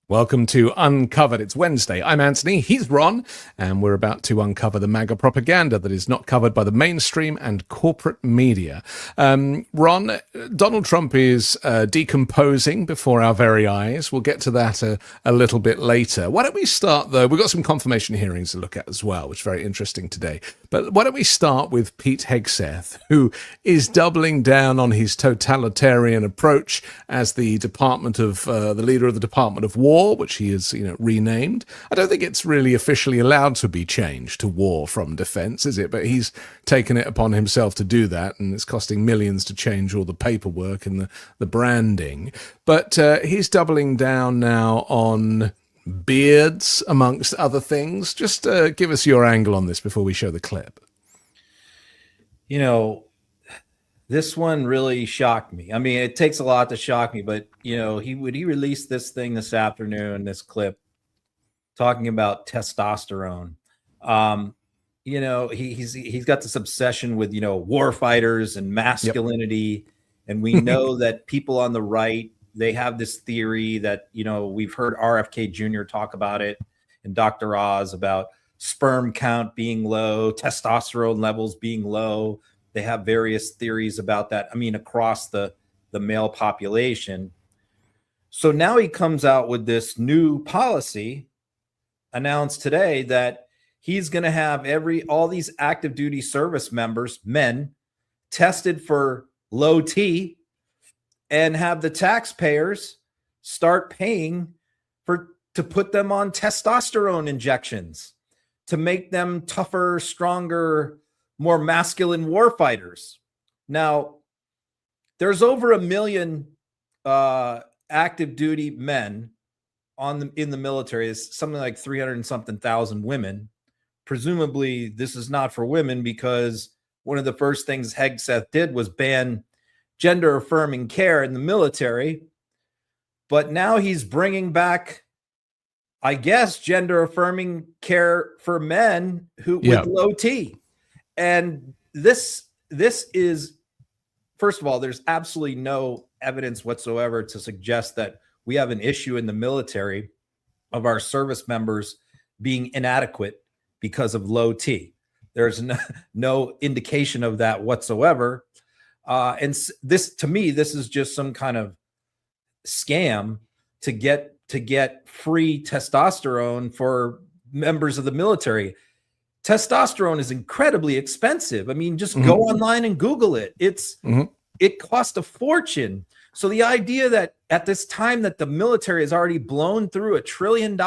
Welcome to Uncovered. It's Wednesday. I'm Anthony, he's Ron, and we're about to uncover the MAGA propaganda that is not covered by the mainstream and corporate media. Ron, Donald Trump is decomposing before our very eyes. We'll get to that a little bit later. Why don't we start, though? We've got some confirmation hearings to look at as well, which is very interesting today. But why don't we start with Pete Hegseth, who is doubling down on his totalitarian approach as the leader of the Department of War, which he has, renamed. I don't think it's really officially allowed to be changed to War from Defense, is it? But he's taken it upon himself to do that, and it's costing millions to change all the paperwork and the branding. But he's doubling down now on beards, amongst other things. Just give us your angle on this before we show the clip. This one really shocked me. I mean, it takes a lot to shock me, but he released this thing this afternoon, this clip talking about testosterone. He's got this obsession with war fighters and masculinity, yep. And we know that people on the right, they have this theory that we've heard RFK Jr. talk about it, and Dr. Oz about sperm count being low, testosterone levels being low. They have various theories about that. I mean, across the male population. So now he comes out with this new policy announced today that he's going to have all these active duty service members, men, tested for low T, and have the taxpayers start paying to put them on testosterone injections to make them tougher, stronger, more masculine warfighters. Now, there's over 1 million active duty men in the military. It's something like 300 and something thousand women. Presumably, this is not for women because one of the first things Hegseth did was ban gender affirming care in the military. But now he's bringing back, I guess, gender affirming care for men with low T. And this is, first of all, there's absolutely no evidence whatsoever to suggest that we have an issue in the military of our service members being inadequate because of low T. There's no indication of that whatsoever. And this, to me, this is just some kind of scam to get free testosterone for members of the military. Testosterone is incredibly expensive. I mean, just go online and Google it. It costs a fortune. So the idea that at this time that the military has already blown through $1 trillion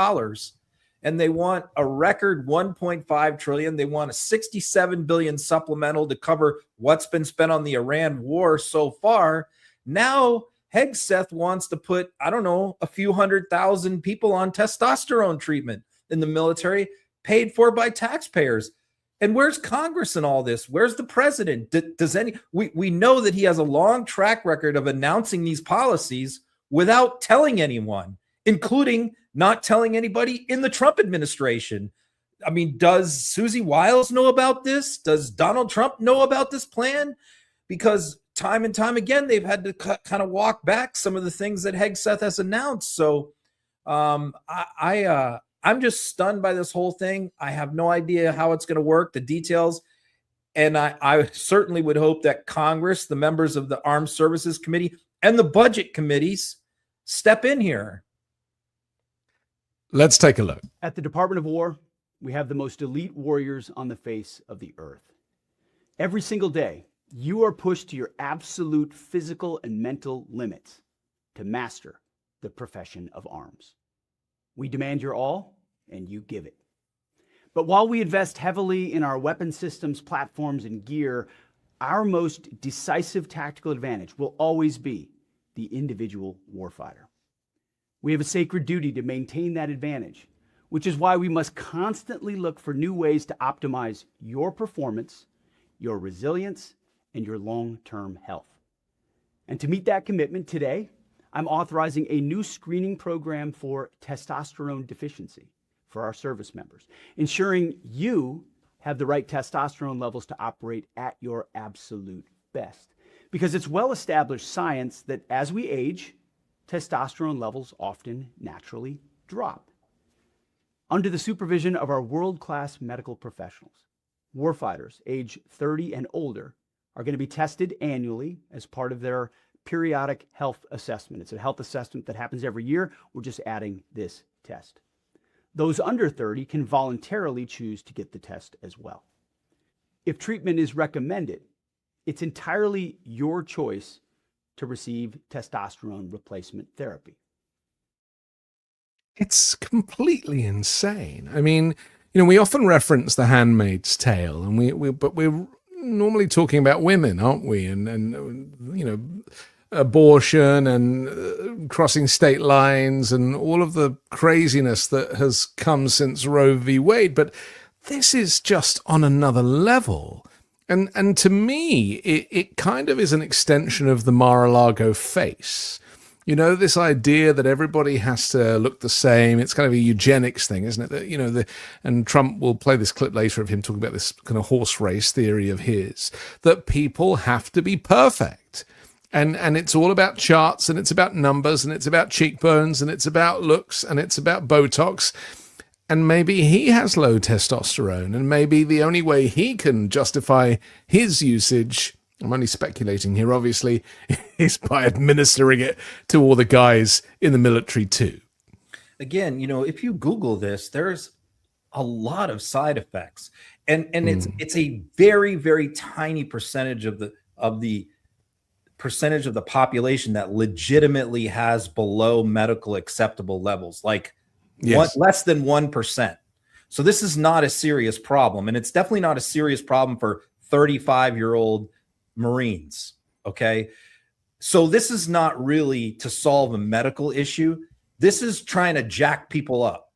and they want a record 1.5 trillion, they want a 67 billion supplemental to cover what's been spent on the Iran war so far. Now Hegseth wants to put, I don't know, a few 100,000 people on testosterone treatment in the military, paid for by taxpayers. And where's Congress in all this? Where's the president? We know that he has a long track record of announcing these policies without telling anyone, including not telling anybody in the Trump administration. I mean, does Susie Wiles know about this? Does Donald Trump know about this plan? Because time and time again, they've had to kind of walk back some of the things that Hegseth has announced. So I'm just stunned by this whole thing. I have no idea how it's going to work, the details. And I certainly would hope that Congress, the members of the Armed Services Committee and the budget committees step in here. Let's take a look. At the Department of War, we have the most elite warriors on the face of the earth. Every single day, you are pushed to your absolute physical and mental limits to master the profession of arms. We demand your all, and you give it. But while we invest heavily in our weapon systems, platforms, and gear, our most decisive tactical advantage will always be the individual warfighter. We have a sacred duty to maintain that advantage, which is why we must constantly look for new ways to optimize your performance, your resilience, and your long-term health. And to meet that commitment today, I'm authorizing a new screening program for testosterone deficiency for our service members, ensuring you have the right testosterone levels to operate at your absolute best. Because it's well-established science that as we age, testosterone levels often naturally drop. Under the supervision of our world-class medical professionals, warfighters age 30 and older are going to be tested annually as part of their periodic health assessment. It's a health assessment that happens every year. We're just adding this test. Those under 30 can voluntarily choose to get the test as well. If treatment is recommended, it's entirely your choice to receive testosterone replacement therapy. It's completely insane. I mean, we often reference The Handmaid's Tale, and but we're normally talking about women, aren't we? And abortion and crossing state lines and all of the craziness that has come since Roe v. Wade. But this is just on another level. And to me, it kind of is an extension of the Mar-a-Lago face. This idea that everybody has to look the same. It's kind of a eugenics thing, isn't it? That, and Trump will play this clip later of him talking about this kind of horse race theory of his, that people have to be perfect. And it's all about charts, and it's about numbers, and it's about cheekbones, and it's about looks, and it's about Botox. And maybe he has low testosterone, and maybe the only way he can justify his usage, I'm only speculating here, obviously, is by administering it to all the guys in the military too. Again, if you Google this, there's a lot of side effects, and it's a very, very tiny percentage of the percentage of the population that legitimately has below medical acceptable levels, like less than 1%. So this is not a serious problem, and it's definitely not a serious problem for 35-year-old Marines. Okay. So this is not really to solve a medical issue. This is trying to jack people up.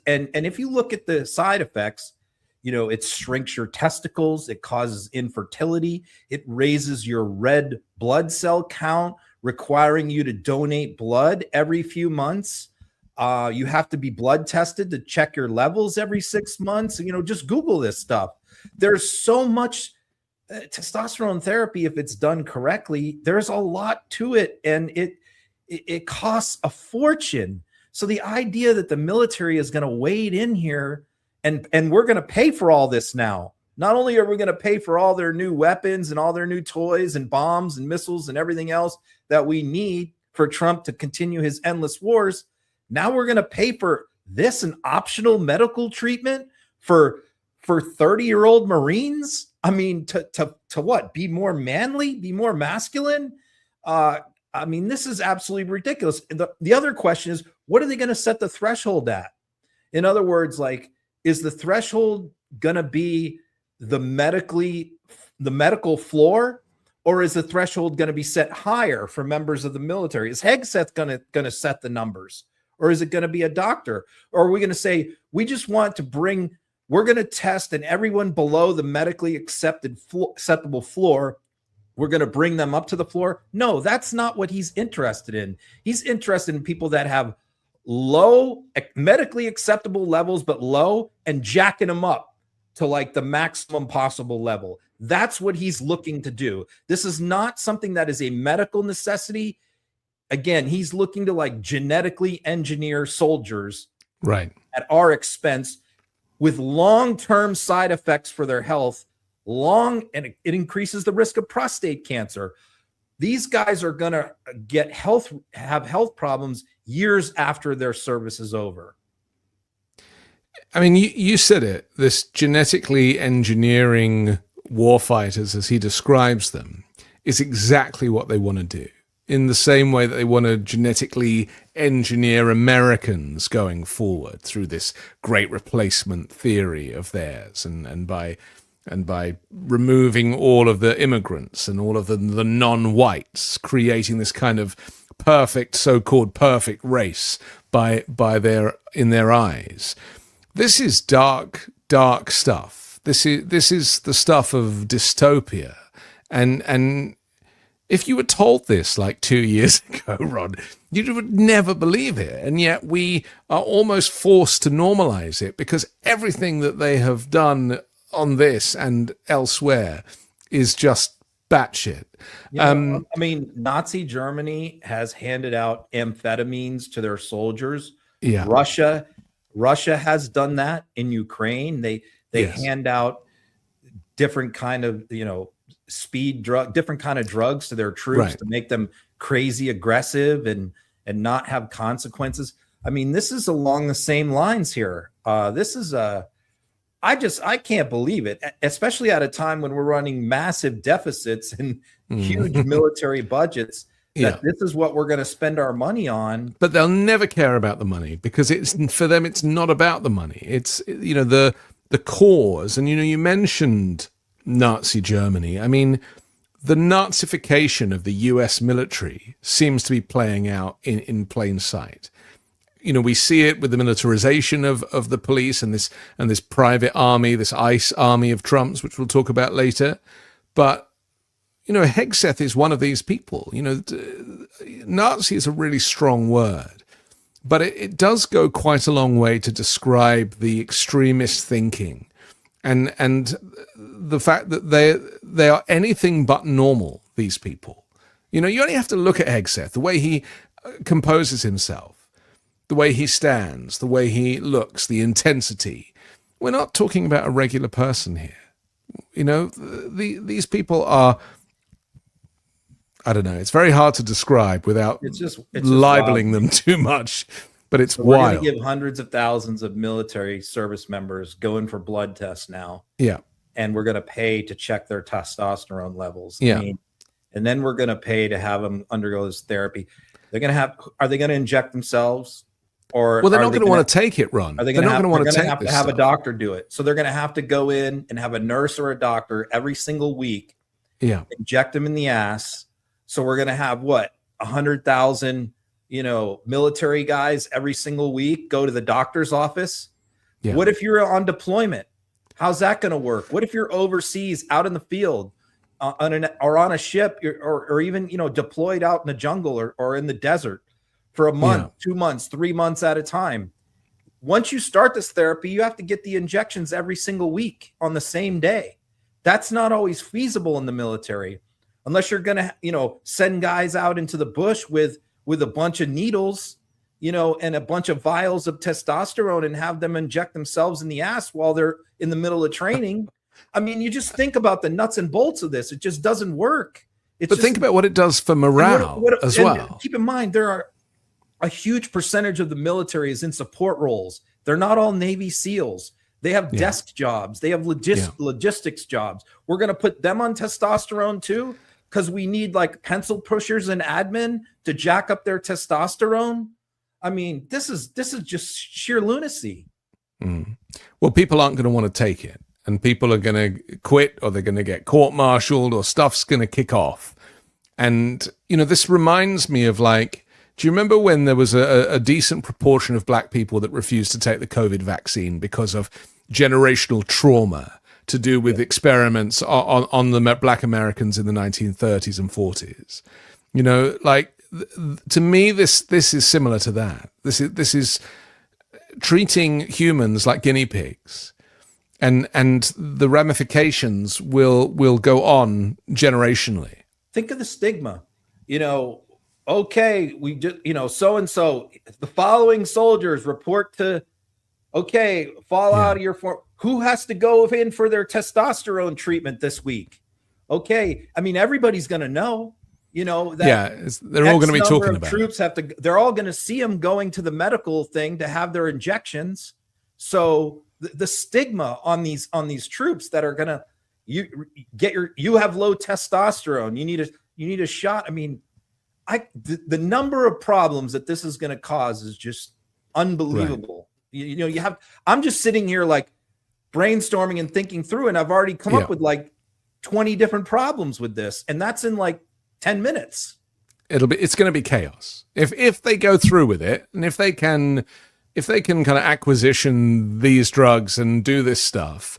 And if you look at the side effects, it shrinks your testicles, it causes infertility, it raises your red blood cell count, requiring you to donate blood every few months. You have to be blood tested to check your levels every 6 months. Just Google this stuff. There's so much testosterone therapy, if it's done correctly. There's a lot to it, and it costs a fortune. So the idea that the military is going to wade in here and we're going to pay for all this now. Not only are we going to pay for all their new weapons and all their new toys and bombs and missiles and everything else that we need for Trump to continue his endless wars, now we're going to pay for this, an optional medical treatment for 30-year-old Marines. I mean, to what? Be more manly? Be more masculine? This is absolutely ridiculous. And the other question is, what are they going to set the threshold at? In other words, is the threshold going to be the medical floor, or is the threshold going to be set higher for members of the military? Is Hegseth going to set the numbers, or is it going to be a doctor? Or are we going to say, we just want to we're going to test, and everyone below the medically acceptable floor, we're going to bring them up to the floor? No, that's not what he's interested in. He's interested in people that have low medically acceptable levels, but low, and jacking them up to the maximum possible level. That's what he's looking to do. This is not something that is a medical necessity. Again, he's looking to genetically engineer soldiers right at our expense, with long-term side effects for their health, and it increases the risk of prostate cancer. These guys are going to have health problems years after their service is over. I mean, you said it, this genetically engineering warfighters, as he describes them, is exactly what they want to do. In the same way that they want to genetically engineer Americans going forward through this great replacement theory of theirs, and by removing all of the immigrants and all of the non-whites, creating this kind of perfect, so-called perfect race in their eyes. This is dark stuff. This is the stuff of dystopia, and If you were told this like 2 years ago, Ron, you would never believe it. And yet we are almost forced to normalize it because everything that they have done on this and elsewhere is just batshit. I mean, Nazi Germany has handed out amphetamines to their soldiers. Yeah. Russia has done that in Ukraine. They hand out different kind of, speed drug, different kind of drugs to their troops to make them crazy aggressive and not have consequences. I mean, this is along the same lines here. This is I can't believe it, especially at a time when we're running massive deficits and huge military budgets. That this is what we're going to spend our money on. But they'll never care about the money because for them it's not about the money. It's the cause. And you mentioned Nazi Germany. I mean, the Nazification of the US military seems to be playing out in plain sight. We see it with the militarization of the police and this private army, this ICE army of Trumps, which we'll talk about later. But Hegseth is one of these people. Nazi is a really strong word, but it does go quite a long way to describe the extremist thinking and the fact that they are anything but normal, these people. You only have to look at Hegseth, the way he composes himself, the way he stands, the way he looks, the intensity. We're not talking about a regular person here. These people are, I don't know, it's very hard to describe without it's just libeling them too much, but it's so wild. We're going to give hundreds of thousands of military service members going for blood tests now. Yeah. And we're going to pay to check their testosterone levels. Yeah. And then we're going to pay to have them undergo this therapy. Are they going to inject themselves? Or they're not going to want to take it, Ron. They're not going to have to have a doctor do it. So they're going to have to go in and have a nurse or a doctor every single week. Yeah. Inject them in the ass. So we're going to have 100,000, military guys every single week go to the doctor's office. Yeah. What if you're on deployment? How's that going to work? What if you're overseas out in the field or on a ship or even, deployed out in the jungle or in the desert for a month, 2 months, 3 months at a time? Once you start this therapy, you have to get the injections every single week on the same day. That's not always feasible in the military. Unless you're going to, send guys out into the bush with a bunch of needles, and a bunch of vials of testosterone and have them inject themselves in the ass while they're in the middle of training. I mean, you just think about the nuts and bolts of this. It just doesn't work. Think about what it does for morale as well. Keep in mind, there are a huge percentage of the military is in support roles. They're not all Navy SEALs. They have desk jobs. They have logistics jobs. We're going to put them on testosterone too, because we need like pencil pushers and admin to jack up their testosterone. I mean, this is just sheer lunacy. Well, people aren't going to want to take it, and people are going to quit, or they're going to get court-martialed, or stuff's going to kick off. And this reminds me of do you remember when there was a decent proportion of black people that refused to take the COVID vaccine because of generational trauma to do with experiments on the black Americans in the 1930s and 40s? To me, this is similar to that. This is treating humans like guinea pigs, and the ramifications will go on generationally. Think of the stigma. Okay, we just, so-and-so, the following soldiers report to, fall out of your form. Who has to go in for their testosterone treatment this week? Okay. I mean, everybody's going to know, that they're all going to be talking about troops it. They're all going to see them going to the medical thing to have their injections. So the stigma on these troops that are going to, you have low testosterone. You need a shot. I mean, the number of problems that this is going to cause is just unbelievable. Right. I'm just sitting here brainstorming and thinking through, and I've already come up with 20 different problems with this, and that's in 10 minutes. It's going to be chaos if they go through with it, and if they can kind of acquisition these drugs and do this stuff.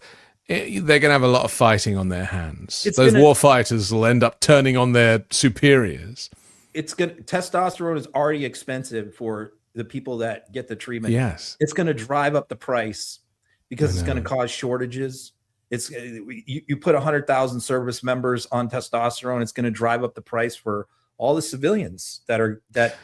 they're going to have a lot of fighting on their hands. Those war fighters will end up turning on their superiors. Testosterone is already expensive for the people that get the treatment. Yes. It's going to drive up the price because it's going to cause shortages. You put 100,000 service members on testosterone, it's going to drive up the price for all the civilians that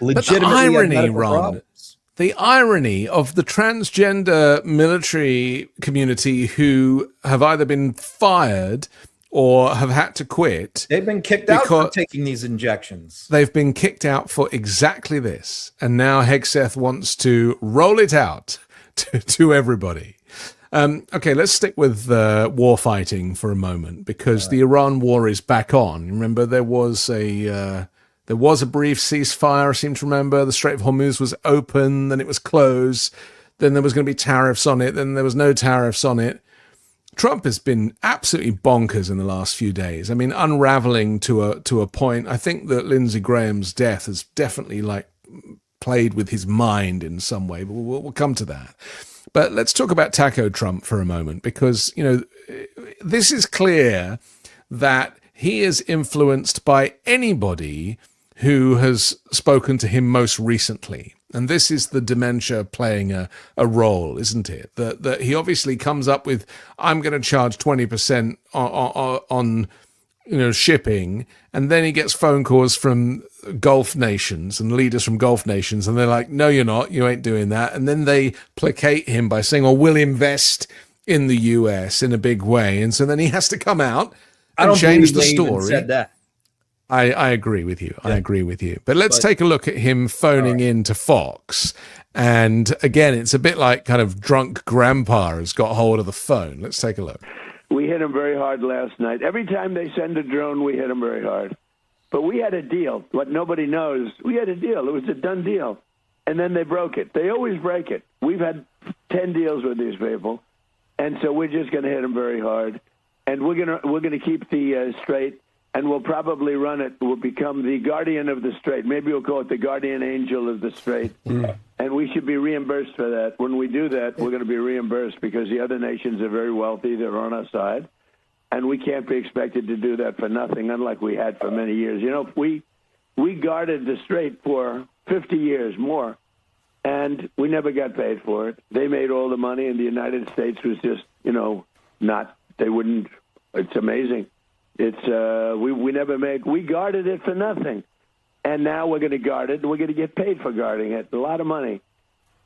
legitimately have medical problems. The irony of the transgender military community who have either been fired or have had to quit. They've been kicked out for taking these injections. They've been kicked out for exactly this. And now Hegseth wants to roll it out to everybody. Okay, let's stick with war fighting for a moment, because the Iran war is back on. Remember, there was a brief ceasefire, I seem to remember. The Strait of Hormuz was open, then it was closed. Then there was going to be tariffs on it. Then there was no tariffs on it. Trump has been absolutely bonkers in the last few days. I mean, unraveling to a point. I think that Lindsey Graham's death has definitely played with his mind in some way, but we'll come to that. But let's talk about Taco Trump for a moment, because, this is clear that he is influenced by anybody who has spoken to him most recently. And this is the dementia playing a role, isn't it? That he obviously comes up with, I'm going to charge 20% on shipping, and then he gets phone calls from Gulf nations and leaders from Gulf nations, and they're like, no, you're not, you ain't doing that. And then they placate him by saying, we'll invest in the US in a big way. And so then he has to come out and change the story. Even said that. I agree with you. Yeah. I agree with you. But let's take a look at him phoning into Fox. And again, it's a bit like kind of drunk grandpa has got hold of the phone. Let's take a look. We hit him very hard last night. Every time they send a drone, we hit him very hard. But we had a deal. What nobody knows, we had a deal. It was a done deal. And then they broke it. They always break it. We've had 10 deals with these people. And so we're just going to hit them very hard. And we're going to keep the Strait, and we'll probably run it. We'll become the guardian of the Strait. Maybe we'll call it the guardian angel of the Strait. And we should be reimbursed for that. When we do that, we're going to be reimbursed because the other nations are very wealthy. They're on our side. And we can't be expected to do that for nothing, unlike we had for many years. We guarded the Strait for 50 years more, and we never got paid for it. They made all the money, and the United States was just, they wouldn't. It's amazing. We never made. We guarded it for nothing, and now we're going to guard it. And we're going to get paid for guarding it, a lot of money.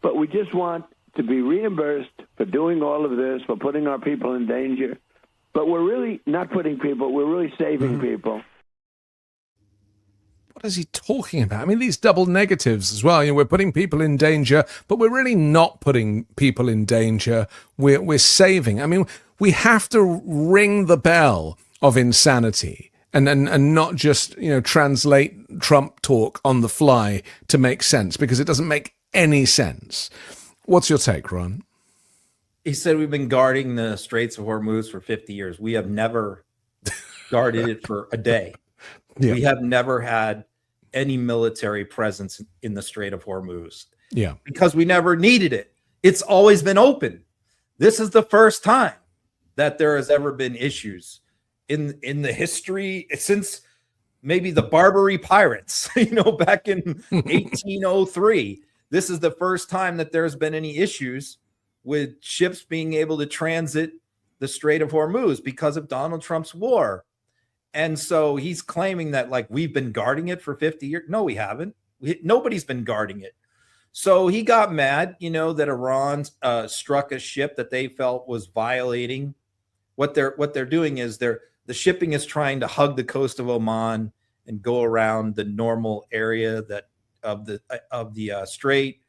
But we just want to be reimbursed for doing all of this, for putting our people in danger. But we're really not putting people. We're really saving people. What is he talking about? I mean, these double negatives as well. We're putting people in danger, but we're really not putting people in danger. We're saving. I mean, we have to ring the bell of insanity and not just, translate Trump talk on the fly to make sense, because it doesn't make any sense. What's your take, Ron? He said we've been guarding the Straits of Hormuz for 50 years. We have never guarded it for a day. Yeah. We have never had any military presence in the Strait of Hormuz. Yeah. Because we never needed it. It's always been open. This is the first time that there has ever been issues in the history since maybe the Barbary pirates, back in 1803. This is the first time that there's been any issues with ships being able to transit the Strait of Hormuz because of Donald Trump's war. And so he's claiming that we've been guarding it for 50 years. No, we haven't. Nobody's been guarding it. So he got mad, that Iran struck a ship that they felt was violating. What they're doing is the shipping is trying to hug the coast of Oman and go around the normal area of the strait.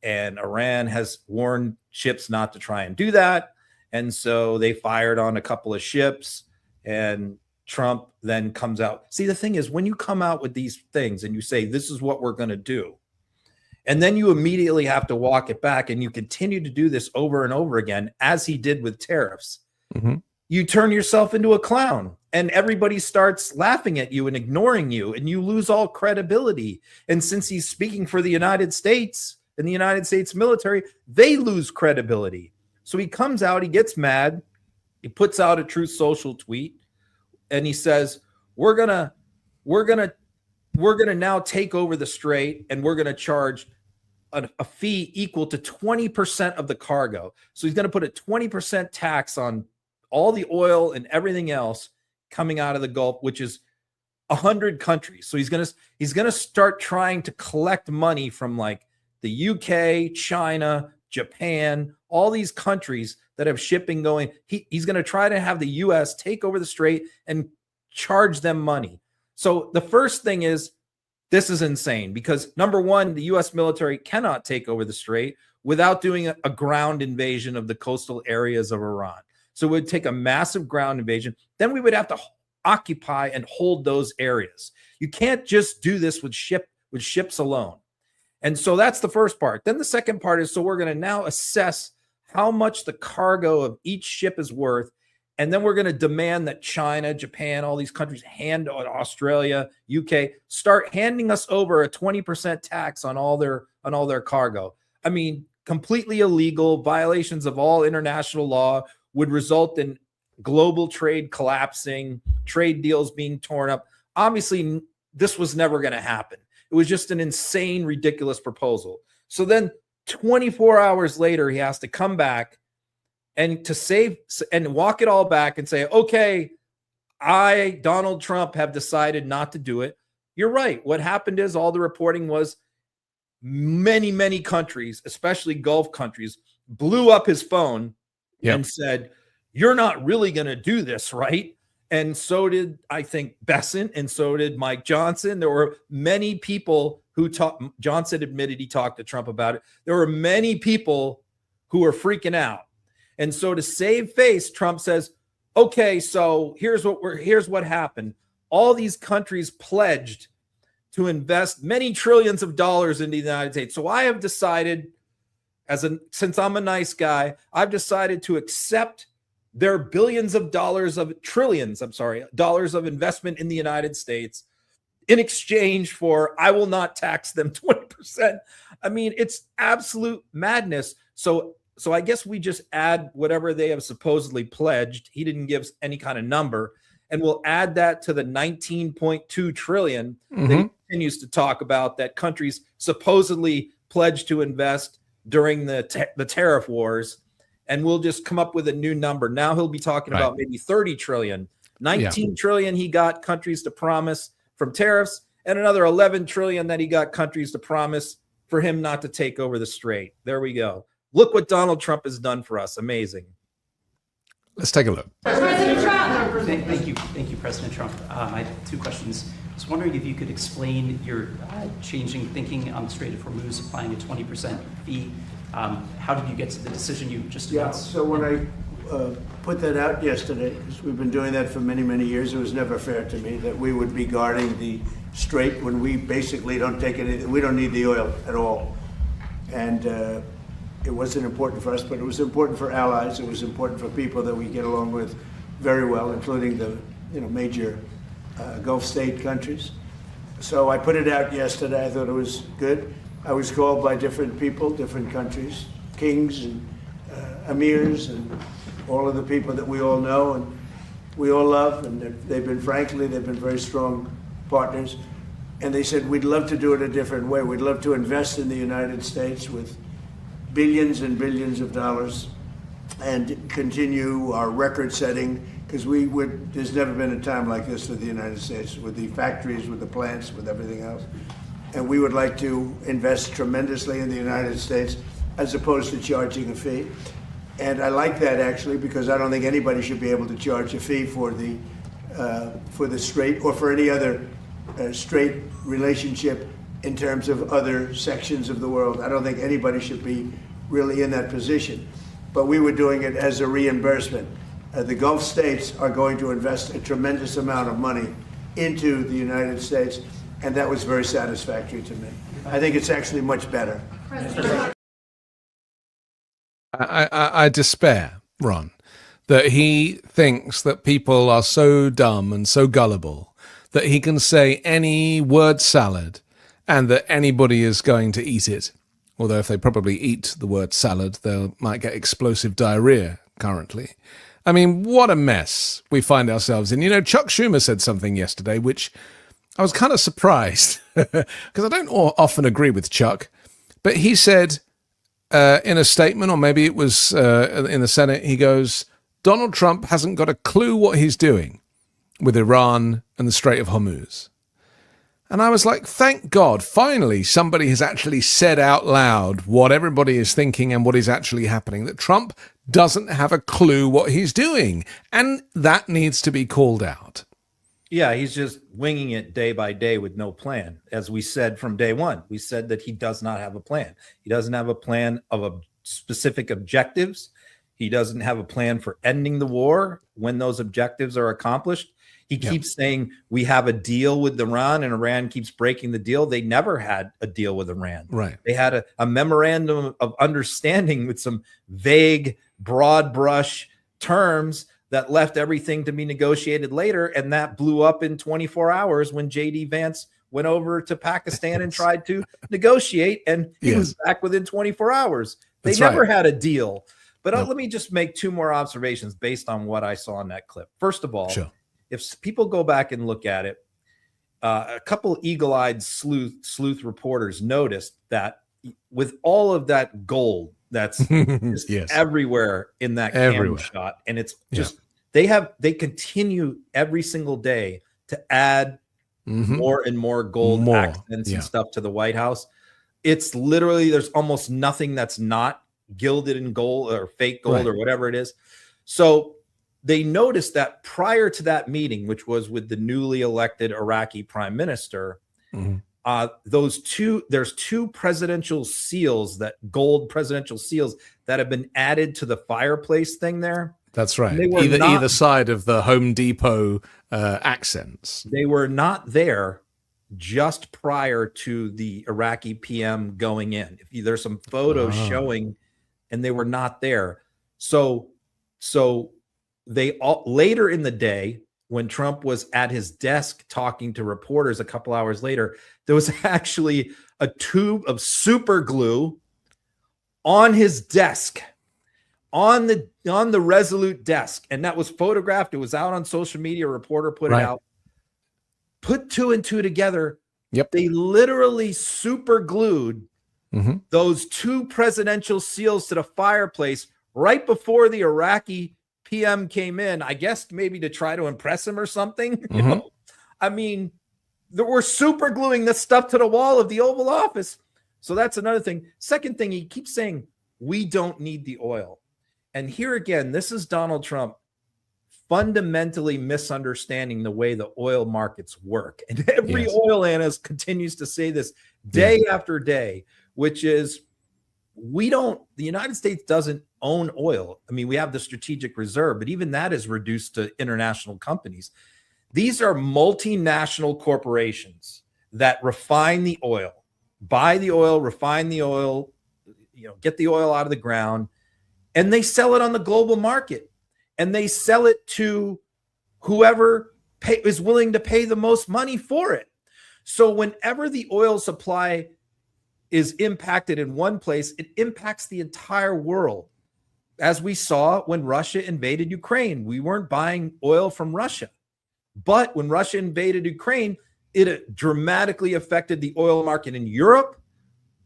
And Iran has warned ships not to try and do that. And so they fired on a couple of ships, and Trump then comes out. See, the thing is, when you come out with these things and you say, this is what we're going to do, and then you immediately have to walk it back, and you continue to do this over and over again, as he did with tariffs, you turn yourself into a clown, and everybody starts laughing at you and ignoring you, and you lose all credibility. And since he's speaking for the United States and the United States military, they lose credibility. So he comes out, he gets mad, He puts out a Truth Social tweet and he says, we're gonna now take over the strait and we're gonna charge a fee equal to 20% of the cargo. So he's gonna put a 20% tax on all the oil and everything else coming out of the Gulf, which is 100 countries. So he's gonna start trying to collect money from like the UK, China, Japan, all these countries that have shipping going. He's going to try to have the U.S. take over the strait and charge them money. So the first thing is, this is insane because number one, the U.S. military cannot take over the strait without doing a ground invasion of the coastal areas of Iran. So it would take a massive ground invasion. Then we would have to occupy and hold those areas. You can't just do this with ships alone. And so that's the first part. Then the second part is, so we're going to now assess how much the cargo of each ship is worth. And then we're going to demand that China, Japan, all these countries, Australia, UK, start handing us over a 20% tax on all their cargo. I mean, completely illegal, violations of all international law, would result in global trade collapsing, trade deals being torn up. Obviously, this was never going to happen. It was just an insane, ridiculous proposal. So then 24 hours later, he has to come back and to save and walk it all back and say, okay, I, Donald Trump, have decided not to do it. You're right. What happened is all the reporting was many, many countries, especially Gulf countries, blew up his phone and said, you're not really going to do this, right? And so did, I think, Besant, and so did Mike Johnson. There were many people who talked. Johnson admitted he talked to Trump about it. There were many people who were freaking out. And so to save face, Trump says, okay, so here's what happened. All these countries pledged to invest many trillions of dollars into the United States. So I have decided, since I'm a nice guy, I've decided to accept their dollars of investment in the United States in exchange for, I will not tax them 20%. I mean, it's absolute madness. So I guess we just add whatever they have supposedly pledged. He didn't give us any kind of number, and we'll add that to the 19.2 trillion that he continues to talk about that countries supposedly pledged to invest during the tariff wars. And we'll just come up with a new number. Now he'll be talking about maybe 30 trillion, 19 trillion he got countries to promise from tariffs, and another 11 trillion that he got countries to promise for him not to take over the strait. There we go. Look what Donald Trump has done for us. Amazing. Let's take a look. President Trump. Thank you, President Trump. I have two questions. I was wondering if you could explain your changing thinking on the Strait of Hormuz, applying a 20% fee. How did you get to the decision you just announced? So when I put that out yesterday, because we've been doing that for many, many years, it was never fair to me that we would be guarding the strait when we basically don't take anything. We don't need the oil at all. And it wasn't important for us, but it was important for allies. It was important for people that we get along with very well, including the major Gulf state countries. So I put it out yesterday. I thought it was good. I was called by different people, different countries, kings and emirs and all of the people that we all know and we all love. And they've been very strong partners. And they said, we'd love to do it a different way. We'd love to invest in the United States with billions and billions of dollars and continue our record setting, because there's never been a time like this for the United States, with the factories, with the plants, with everything else. And we would like to invest tremendously in the United States as opposed to charging a fee. And I like that, actually, because I don't think anybody should be able to charge a fee for the strait or for any other strait relationship in terms of other sections of the world. I don't think anybody should be really in that position. But we were doing it as a reimbursement. The Gulf states are going to invest a tremendous amount of money into the United States, and that was very satisfactory to me. I think it's actually much better. I despair, Ron, that he thinks that people are so dumb and so gullible that he can say any word salad and that anybody is going to eat it. Although if they probably eat the word salad, they might get explosive diarrhea currently. I mean, what a mess we find ourselves in. You know, Chuck Schumer said something yesterday, which I was kind of surprised because I don't often agree with Chuck, but he said in a statement, or maybe it was in the Senate, he goes, Donald Trump hasn't got a clue what he's doing with Iran and the Strait of Hormuz. And I was like, thank God, finally somebody has actually said out loud what everybody is thinking and what is actually happening, that Trump doesn't have a clue what he's doing. And that needs to be called out. Yeah, he's just winging it day by day with no plan. As we said from day one, we said that he does not have a plan. He doesn't have a plan of specific objectives. He doesn't have a plan for ending the war when those objectives are accomplished. He keeps saying we have a deal with Iran and Iran keeps breaking the deal. They never had a deal with Iran. Right. They had a memorandum of understanding with some vague, broad brush terms that left everything to be negotiated later. And that blew up in 24 hours when J.D. Vance went over to Pakistan and tried to negotiate. And he was back within 24 hours. They never had a deal. But let me just make two more observations based on what I saw in that clip. First of all, if people go back and look at it, a couple eagle-eyed sleuth reporters noticed that with all of that gold that's just everywhere in that camera shot, and it's just they continue every single day to add more and more gold accents and stuff to the White House. It's literally, there's almost nothing that's not gilded in gold or fake gold or whatever it is. So they noticed that prior to that meeting, which was with the newly elected Iraqi prime minister, there's two presidential seals, that gold presidential seals that have been added to the fireplace thing there. That's right. Either side of the Home Depot accents. They were not there just prior to the Iraqi PM going in. There's some photos showing, and they were not there. So they all, later in the day, when Trump was at his desk talking to reporters a couple hours later, there was actually a tube of super glue on his desk, on the Resolute desk, and that was photographed. It was out on social media. A reporter put it out. Put two and two together. They literally super glued those two presidential seals to the fireplace right before the Iraqi PM came in, I guess maybe to try to impress him or something. You know? I mean, we're super gluing this stuff to the wall of the Oval Office. So that's another thing. Second thing, he keeps saying, we don't need the oil. And here again, this is Donald Trump fundamentally misunderstanding the way the oil markets work. And every oil analyst continues to say this day after day, which is the United States doesn't own oil. I mean, we have the strategic reserve, but even that is reduced to international companies. These are multinational corporations that refine the oil, buy the oil, refine the oil, get the oil out of the ground, and they sell it on the global market, and they sell it to whoever is willing to pay the most money for it. So whenever the oil supply is impacted in one place, it impacts the entire world. As we saw when Russia invaded Ukraine, we weren't buying oil from Russia. But when Russia invaded Ukraine, it dramatically affected the oil market in Europe,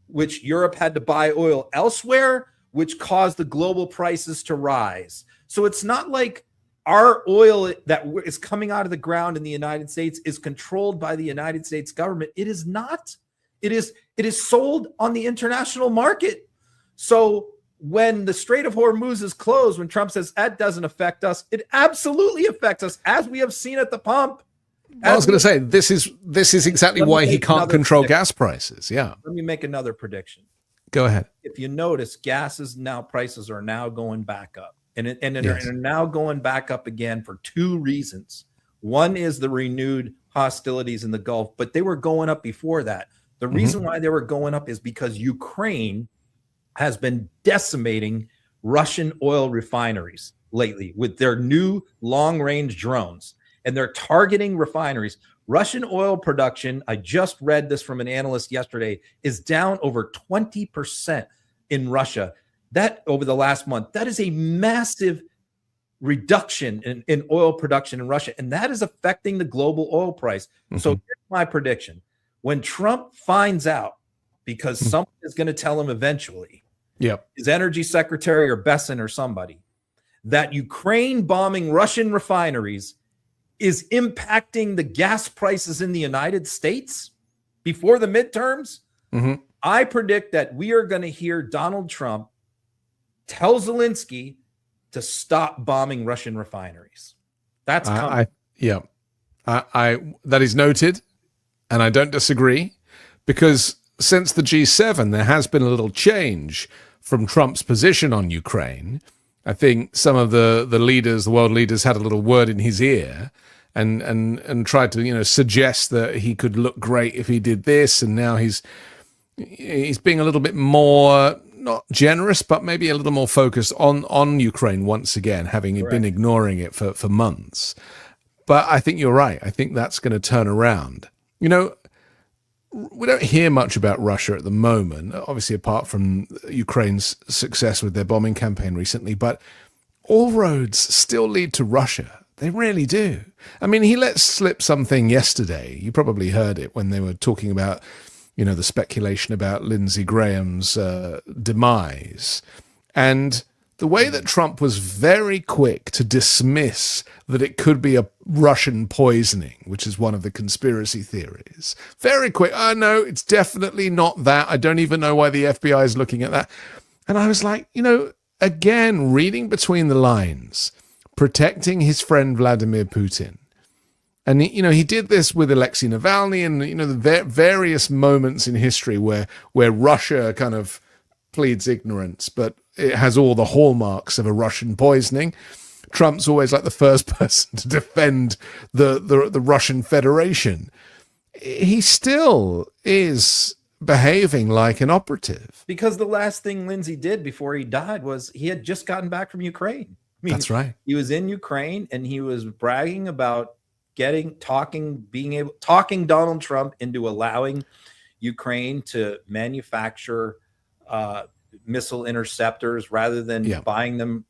which Europe had to buy oil elsewhere, which caused the global prices to rise. So it's not like our oil that is coming out of the ground in the United States is controlled by the United States government. It is not. It is sold on the international market. So when the Strait of Hormuz is closed, when Trump says that doesn't affect us, it absolutely affects us, as we have seen at the pump. I was going to say, this is exactly why he can't control gas prices. Yeah. Let me make another prediction. Go ahead. If you notice, prices are now going back up, and are now going back up again for two reasons. One is the renewed hostilities in the Gulf, but they were going up before that. The reason why they were going up is because Ukraine has been decimating Russian oil refineries lately with their new long-range drones, and they're targeting refineries. Russian oil production, I just read this from an analyst yesterday, is down over 20% in Russia. That over the last month, that is a massive reduction in oil production in Russia, and that is affecting the global oil price. So here's my prediction. When Trump finds out, because someone is going to tell him eventually, his energy secretary or Besson or somebody, that Ukraine bombing Russian refineries is impacting the gas prices in the United States before the midterms, I predict that we are going to hear Donald Trump tell Zelensky to stop bombing Russian refineries. That's coming. That is noted, and I don't disagree, because since the G7, there has been a little change from Trump's position on Ukraine. I think some of the leaders, the world leaders, had a little word in his ear and tried to, suggest that he could look great if he did this, and now he's being a little bit more, not generous, but maybe a little more focused on Ukraine once again, having been ignoring it for months. But I think you're right. I think that's going to turn around. We don't hear much about Russia at the moment, obviously apart from Ukraine's success with their bombing campaign recently, but all roads still lead to Russia. They really do. I mean, he let slip something yesterday. You probably heard it when they were talking about, the speculation about Lindsey Graham's demise. And the way that Trump was very quick to dismiss that it could be a Russian poisoning, which is one of the conspiracy theories. Very quick. Oh, no, it's definitely not that. I don't even know why the FBI is looking at that. And I was like, again, reading between the lines, protecting his friend Vladimir Putin. And, he did this with Alexei Navalny and, the various moments in history where Russia kind of pleads ignorance, but it has all the hallmarks of a Russian poisoning. Trump's always like the first person to defend the Russian Federation. He still is behaving like an operative. Because the last thing Lindsey did before he died was he had just gotten back from Ukraine. That's right. He was in Ukraine and he was bragging about talking Donald Trump into allowing Ukraine to manufacture missile interceptors rather than buying them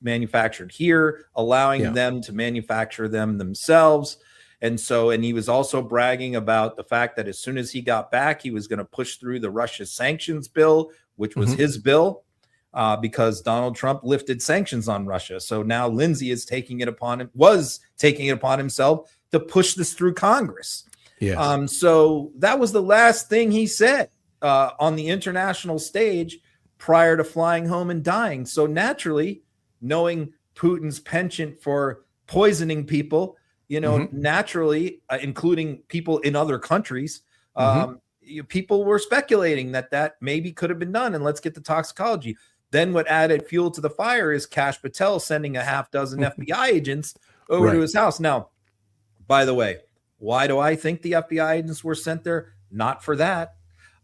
manufactured here, allowing them to manufacture them themselves. And he was also bragging about the fact that as soon as he got back, he was going to push through the Russia sanctions bill, which was his bill, because Donald Trump lifted sanctions on Russia. So now Lindsey was taking it upon himself to push this through Congress. Yes. So that was the last thing he said on the international stage prior to flying home and dying. So naturally, knowing Putin's penchant for poisoning people, naturally, including people in other countries, people were speculating that maybe could have been done. And let's get the toxicology. Then what added fuel to the fire is Kash Patel sending a half dozen FBI agents over to his house. Now, by the way, why do I think the FBI agents were sent there? Not for that.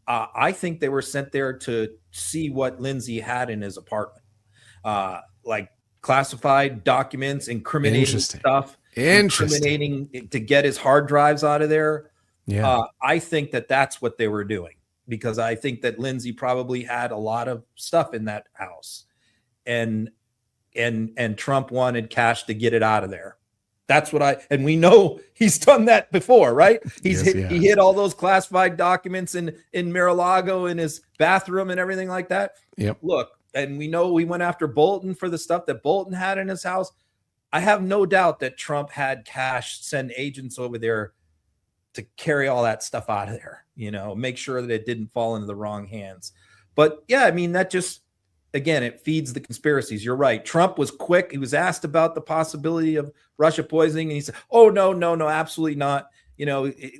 I think they were sent there to see what Lindsey had in his apartment, like classified documents, incriminating stuff, incriminating to get his hard drives out of there. Yeah, I think that's what they were doing, because I think that Lindsey probably had a lot of stuff in that house, and Trump wanted Kash to get it out of there. That's what and we know he's done that before, right? He hid all those classified documents in Mar-a-Lago in his bathroom and everything like that. Yep. Look, and we know we went after Bolton for the stuff that Bolton had in his house. I have no doubt that Trump had Kash send agents over there to carry all that stuff out of there, make sure that it didn't fall into the wrong hands. But yeah, I mean, that just, again, it feeds the conspiracies. You're right. Trump was quick. He was asked about the possibility of Russia poisoning, and he said, "Oh, no, absolutely not.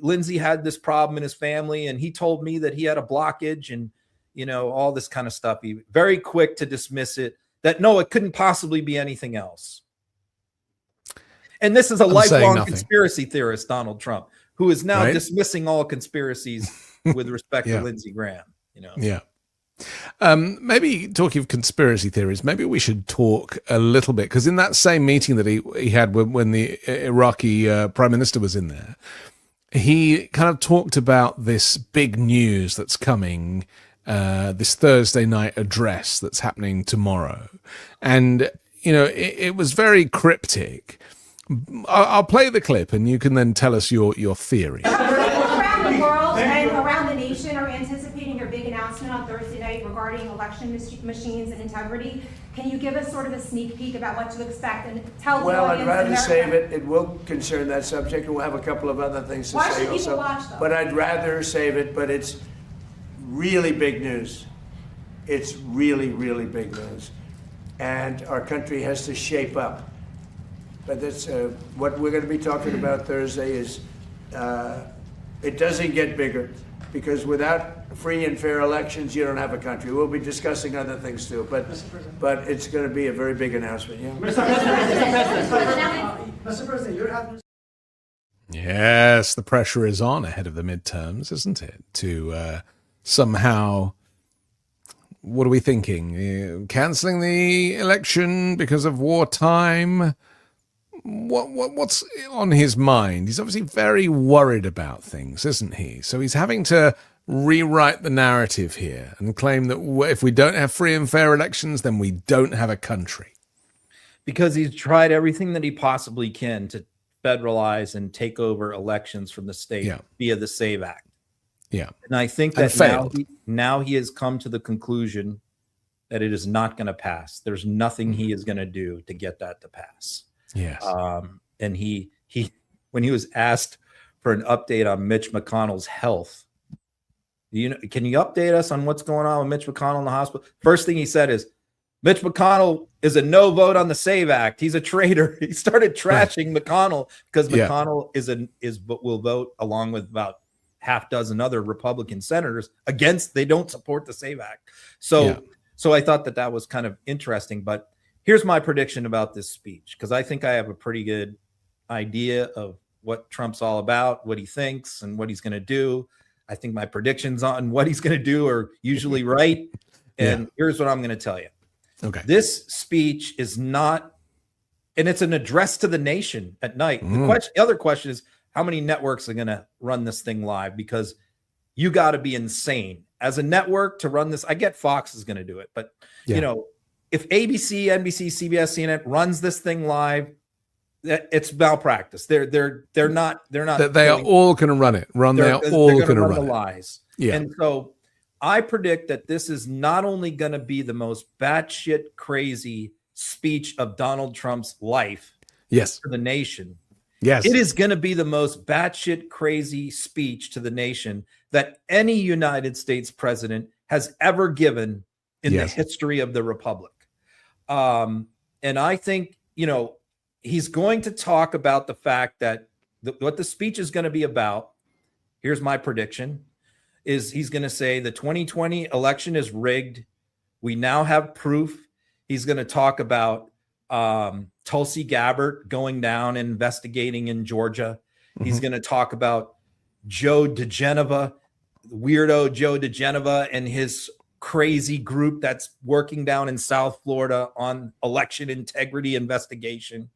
Lindsey had this problem in his family, and he told me that he had a blockage and, all this kind of stuff." He very quick to dismiss it, that no, it couldn't possibly be anything else. And this is a lifelong conspiracy theorist, Donald Trump, who is now dismissing all conspiracies with respect to Lindsey Graham. Yeah. Maybe talking of conspiracy theories, maybe we should talk a little bit, because in that same meeting that he had when the Iraqi prime minister was in there, he kind of talked about this big news that's coming, this Thursday night address that's happening tomorrow. And it was very cryptic. I'll play the clip and you can then tell us your theory. People around the world and around the nation are anticipating your big announcement on Thursday night regarding election machines and integrity. Can you give us sort of a sneak peek about what to expect and tell the Well, audience I'd rather in America? save it. It will concern that subject, and we'll have a couple of other things to Why say should people also. watch, though? But I'd rather save it, but it's really big news. It's really, really big news. And our country has to shape up. But that's what we're going to be talking about Thursday is it doesn't get bigger, because without free and fair elections, you don't have a country. We'll be discussing other things too, but it's going to be a very big announcement. Yeah. Mr. President, you're having. Yes, the pressure is on ahead of the midterms, isn't it? To somehow, what are we thinking? Cancelling the election because of wartime? What's on his mind? He's obviously very worried about things, isn't he? So he's having to rewrite the narrative here and claim that if we don't have free and fair elections, then we don't have a country. Because he's tried everything that he possibly can to federalize and take over elections from the state via the SAVE Act. Yeah. And I think that now he has come to the conclusion that it is not going to pass. There's nothing he is going to do to get that to pass. Yes. And he when he was asked for an update on Mitch McConnell's health, can you update us on what's going on with Mitch McConnell in the hospital? First thing he said is, Mitch McConnell is a no vote on the SAVE Act. He's a traitor. He started trashing McConnell because McConnell will vote along with about half dozen other Republican senators against. They don't support the SAVE Act. So I thought that was kind of interesting. But here's my prediction about this speech, because I think I have a pretty good idea of what Trump's all about, what he thinks, and what he's going to do. I think my predictions on what he's going to do are usually right. And here's what I'm going to tell you. Okay. This speech is not, and it's an address to the nation at night. The other question is, how many networks are going to run this thing live? Because you got to be insane as a network to run this. I get Fox is going to do it, but if ABC, NBC, CBS, CNN runs this thing live, it's malpractice. They are all going to run it. They're all going to run the lies. Yeah. And so I predict that this is not only going to be the most batshit crazy speech of Donald Trump's life to the nation. Yes. It is going to be the most batshit crazy speech to the nation that any United States president has ever given in the history of the republic. And I think, he's going to talk about the fact that what the speech is going to be about. Here's my prediction. Is he's going to say the 2020 election is rigged. We now have proof. He's going to talk about Tulsi Gabbard going down and investigating in Georgia. He's going to talk about Joe DeGeneva, weirdo Joe DeGeneva, and his crazy group that's working down in South Florida on election integrity investigation.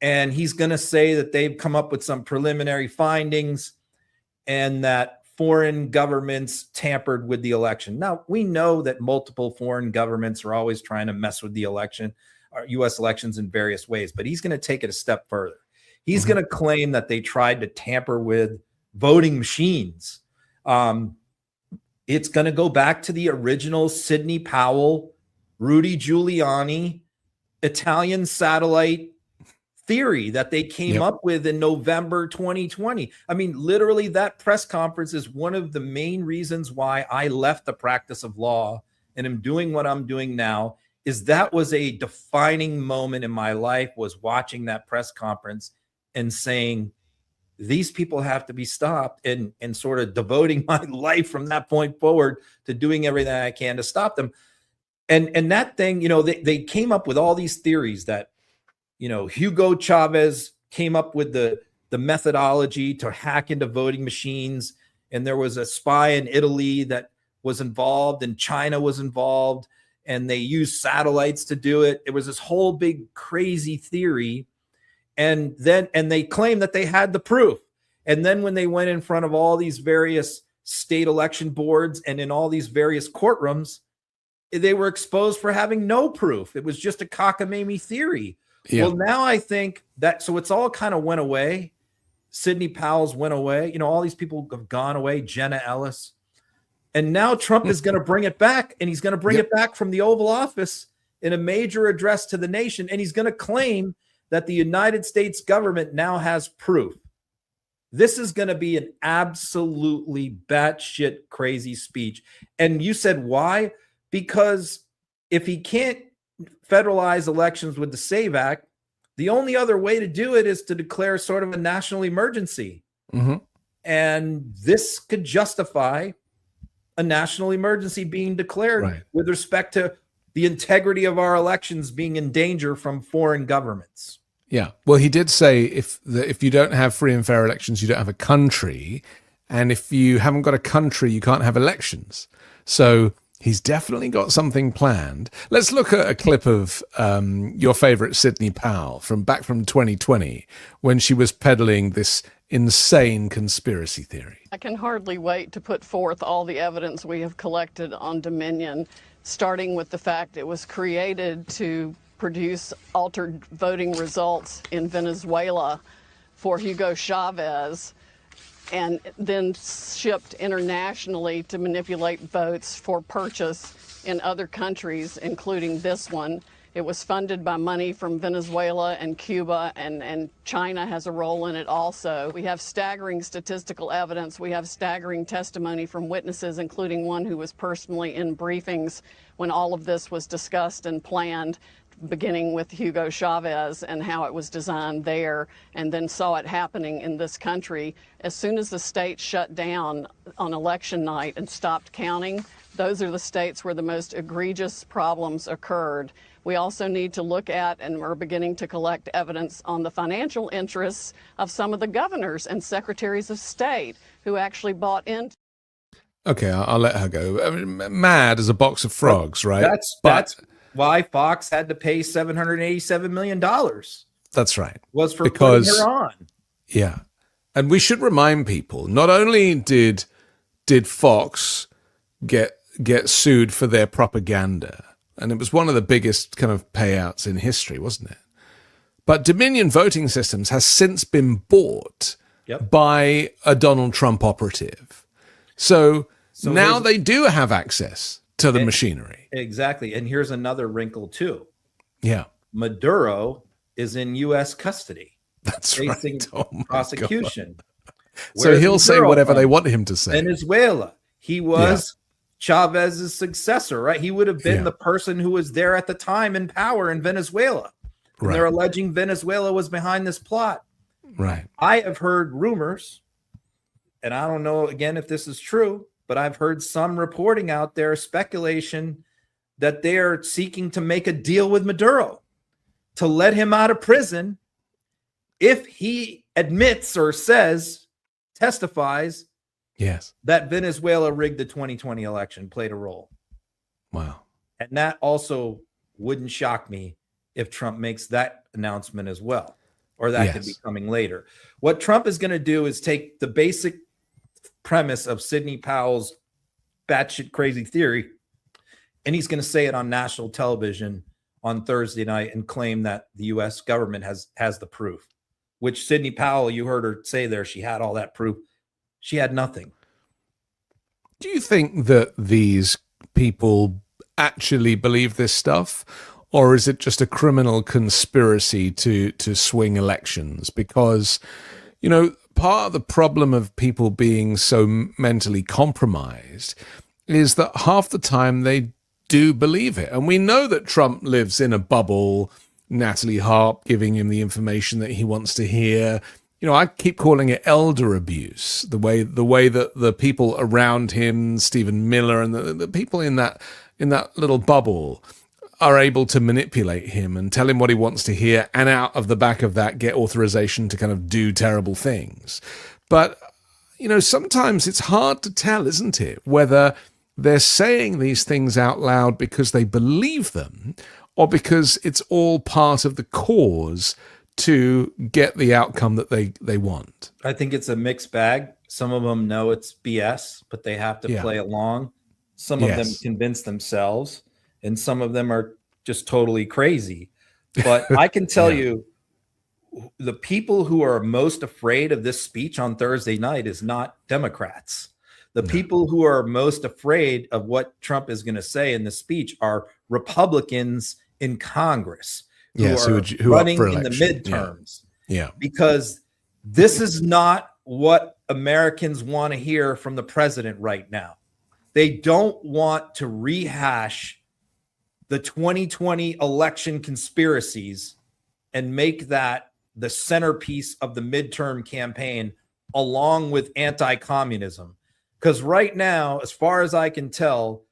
And he's going to say that they've come up with some preliminary findings and that foreign governments tampered with the election. Now, we know that multiple foreign governments are always trying to mess with the election, or U.S. elections in various ways, but he's going to take it a step further. He's going to claim that they tried to tamper with voting machines. It's going to go back to the original Sidney Powell, Rudy Giuliani, Italian satellite theory that they came up with in November 2020. I mean, literally that press conference is one of the main reasons why I left the practice of law and am doing what I'm doing now. Is that was a defining moment in my life, was watching that press conference and saying, these people have to be stopped, and sort of devoting my life from that point forward to doing everything I can to stop them. And that thing, they came up with all these theories that, Hugo Chavez came up with the methodology to hack into voting machines. And there was a spy in Italy that was involved, and China was involved, and they used satellites to do it. It was this whole big crazy theory. And they claimed that they had the proof. And then when they went in front of all these various state election boards and in all these various courtrooms, they were exposed for having no proof. It was just a cockamamie theory. Yeah. Well, now I think that, so it's all kind of went away. Sidney Powell's went away. You know, all these people have gone away, Jenna Ellis. And now Trump is going to bring it back, and he's going to bring it back from the Oval Office in a major address to the nation. And he's going to claim that the United States government now has proof. This is going to be an absolutely batshit crazy speech. And you said why? Because if he can't federalize elections with the SAVE Act, the only other way to do it is to declare sort of a national emergency. Mm-hmm. And this could justify a national emergency being declared with respect to the integrity of our elections being in danger from foreign governments. Yeah. Well, he did say if you don't have free and fair elections, you don't have a country. And if you haven't got a country, you can't have elections. So he's definitely got something planned. Let's look at a clip of your favorite Sidney Powell from 2020 when she was peddling this insane conspiracy theory. I can hardly wait to put forth all the evidence we have collected on Dominion, starting with the fact it was created to produce altered voting results in Venezuela for Hugo Chavez, and then shipped internationally to manipulate votes for purchase in other countries, including this one. It was funded by money from Venezuela and Cuba, and China has a role in it also. We have staggering statistical evidence. We have staggering testimony from witnesses, including one who was personally in briefings when all of this was discussed and planned, beginning with Hugo Chavez and how it was designed there, and then saw it happening in this country. As soon as the state shut down on election night and stopped counting, those are the states where the most egregious problems occurred. We also need to look at, and we're beginning to collect evidence on the financial interests of some of the governors and secretaries of state who actually bought into. Okay, I'll let her go. I mean, mad as a box of frogs, right? That's why Fox had to pay $787 million. That's right. Was for putting her on. Yeah. And we should remind people, not only did Fox get sued for their propaganda, and it was one of the biggest kind of payouts in history, wasn't it? But Dominion Voting Systems has since been bought by a Donald Trump operative. So now they do have access to the machinery. Exactly. And here's another wrinkle too. Yeah. Maduro is in U.S. custody. That's facing right. Oh my prosecution. So he'll say whatever they want him to say. Venezuela. He was Chavez's successor, right? He would have been the person who was there at the time in power in Venezuela. And they're alleging Venezuela was behind this plot. Right. I have heard rumors, and I don't know, again, if this is true, but I've heard some reporting out there, speculation, that they are seeking to make a deal with Maduro to let him out of prison if he admits or testifies that Venezuela rigged the 2020 election, played a role. Wow. And that also wouldn't shock me if Trump makes that announcement as well, or that could be coming later. What Trump is going to do is take the basic premise of Sidney Powell's batshit crazy theory, and he's going to say it on national television on Thursday night and claim that the U.S. government has the proof, which Sidney Powell, you heard her say there, she had all that proof. She had nothing. Do you think that these people actually believe this stuff, or is it just a criminal conspiracy to swing elections? Because, you know, part of the problem of people being so mentally compromised is that half the time they do believe it. And we know that Trump lives in a bubble, Natalie Harp giving him the information that he wants to hear. You know, I keep calling it elder abuse, the way that the people around him, Stephen Miller and the people in that little bubble are able to manipulate him and tell him what he wants to hear, and out of the back of that get authorization to kind of do terrible things. But, you know, sometimes it's hard to tell, isn't it, whether they're saying these things out loud because they believe them or because it's all part of the cause to get the outcome that they want. I think it's a mixed bag. Some of them know it's BS, but they have to play along. Some of them convince themselves. and some of them are just totally crazy. But I can tell you, the people who are most afraid of this speech on Thursday night is not Democrats. The people who are most afraid of what Trump is going to say in the speech are Republicans in Congress who are running in the midterms. Because this is not what Americans want to hear from the president right now. They don't want to rehash the 2020 election conspiracies and make that the centerpiece of the midterm campaign, along with anti-communism. Because right now, as far as I can tell,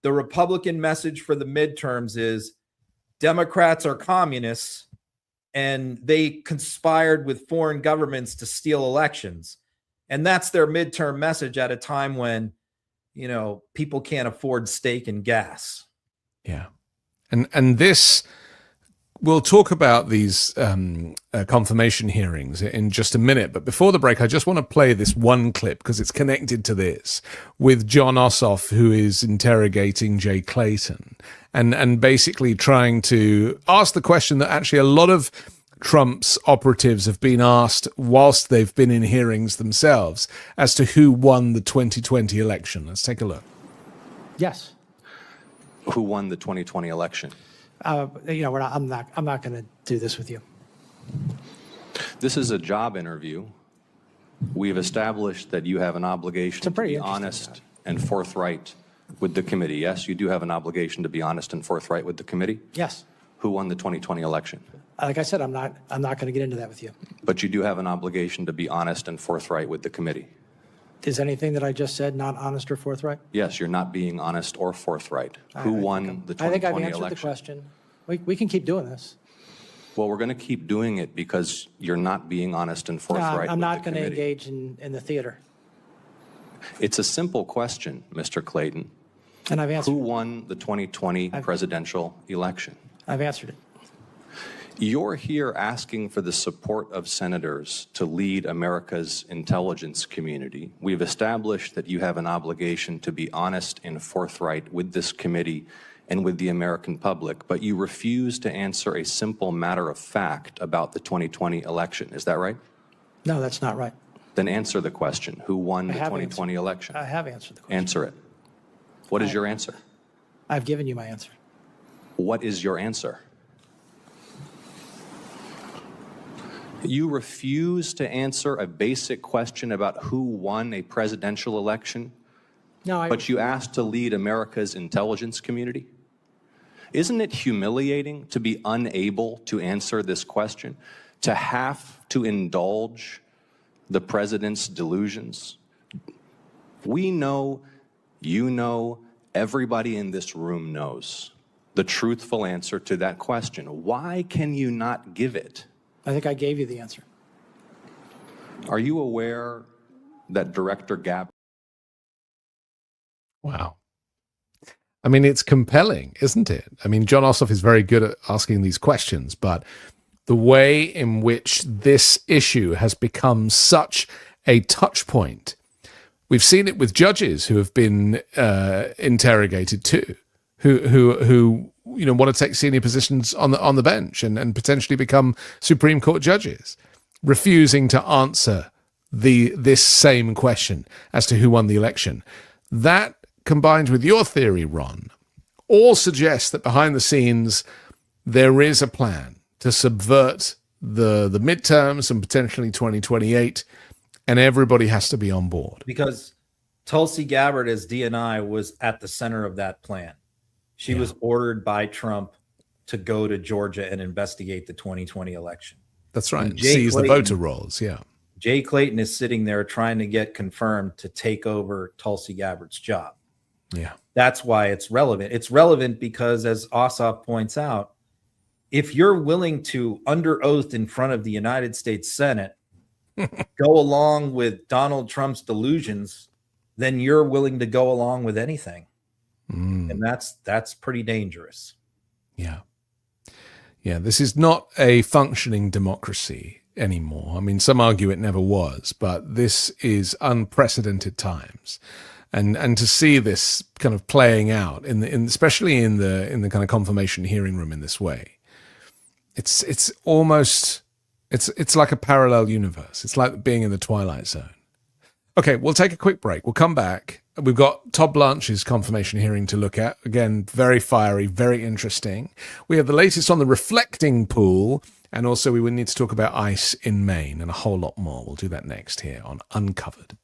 the Republican message for the midterms is Democrats are communists and they conspired with foreign governments to steal elections. And that's their midterm message at a time when, people can't afford steak and gas. Yeah. And this, we'll talk about these confirmation hearings in just a minute. But before the break, I just want to play this one clip because it's connected to this with John Ossoff, who is interrogating Jay Clayton and basically trying to ask the question that actually a lot of Trump's operatives have been asked whilst they've been in hearings themselves as to who won the 2020 election. Let's take a look. Yes. Who won the 2020 election? I'm not going to do this with you. This is a job interview. We've established that you have an obligation to be honest and forthright with the committee. Yes, you do have an obligation to be honest and forthright with the committee? Yes. Who won the 2020 election? Like I said, I'm not going to get into that with you. But you do have an obligation to be honest and forthright with the committee. Is anything that I just said not honest or forthright? Yes, you're not being honest or forthright. Who won the 2020 election? I think I've answered the question. We can keep doing this. Well, we're going to keep doing it because you're not being honest and forthright. No, I'm not going to engage in the theater. It's a simple question, Mr. Clayton. And I've answered. Who won the 2020 presidential election? I've answered it. You're here asking for the support of senators to lead America's intelligence community. We've established that you have an obligation to be honest and forthright with this committee and with the American public, but you refuse to answer a simple matter of fact about the 2020 election. Is that right? No, that's not right. Then answer the question. Who won the 2020 election? I have answered the question. Answer it. What is your answer? I've given you my answer. What is your answer? You refuse to answer a basic question about who won a presidential election, but you asked to lead America's intelligence community? Isn't it humiliating to be unable to answer this question, to have to indulge the president's delusions? We know, you know, everybody in this room knows the truthful answer to that question. Why can you not give it? I think I gave you the answer. Are you aware that Director Gabbard... Wow. I mean, it's compelling, isn't it? I mean, John Ossoff is very good at asking these questions, but the way in which this issue has become such a touch point, we've seen it with judges who have been interrogated too, who want to take senior positions on the bench and potentially become Supreme Court judges, refusing to answer this same question as to who won the election. That, combined with your theory, Ron, all suggests that behind the scenes there is a plan to subvert the midterms and potentially 2028, and everybody has to be on board. Because Tulsi Gabbard as DNI was at the center of that plan. She was ordered by Trump to go to Georgia and investigate the 2020 election. That's right. Seize the voter rolls. Yeah. Jay Clayton is sitting there trying to get confirmed to take over Tulsi Gabbard's job. Yeah. That's why it's relevant. It's relevant because, as Ossoff points out, if you're willing to, under oath in front of the United States Senate, go along with Donald Trump's delusions, then you're willing to go along with anything. And that's pretty dangerous. Yeah. Yeah, this is not a functioning democracy anymore. I mean, some argue it never was, but this is unprecedented times. and to see this kind of playing out especially in the kind of confirmation hearing room in this way, it's almost it's like a parallel universe. It's like being in the Twilight Zone. Okay, we'll take a quick break. We'll come back. We've got Todd Blanche's confirmation hearing to look at. Again, very fiery, very interesting. We have the latest on the reflecting pool, and also we would need to talk about ice in Maine and a whole lot more. We'll do that next here on Uncovered.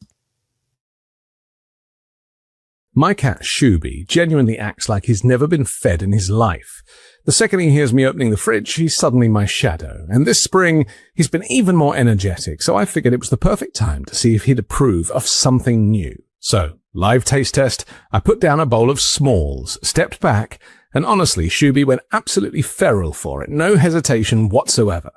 My cat Shuby genuinely acts like he's never been fed in his life. The second he hears me opening the fridge, he's suddenly my shadow. And this spring, he's been even more energetic, so I figured it was the perfect time to see if he'd approve of something new. So, live taste test, I put down a bowl of Smalls, stepped back, and honestly, Shuby went absolutely feral for it, no hesitation whatsoever.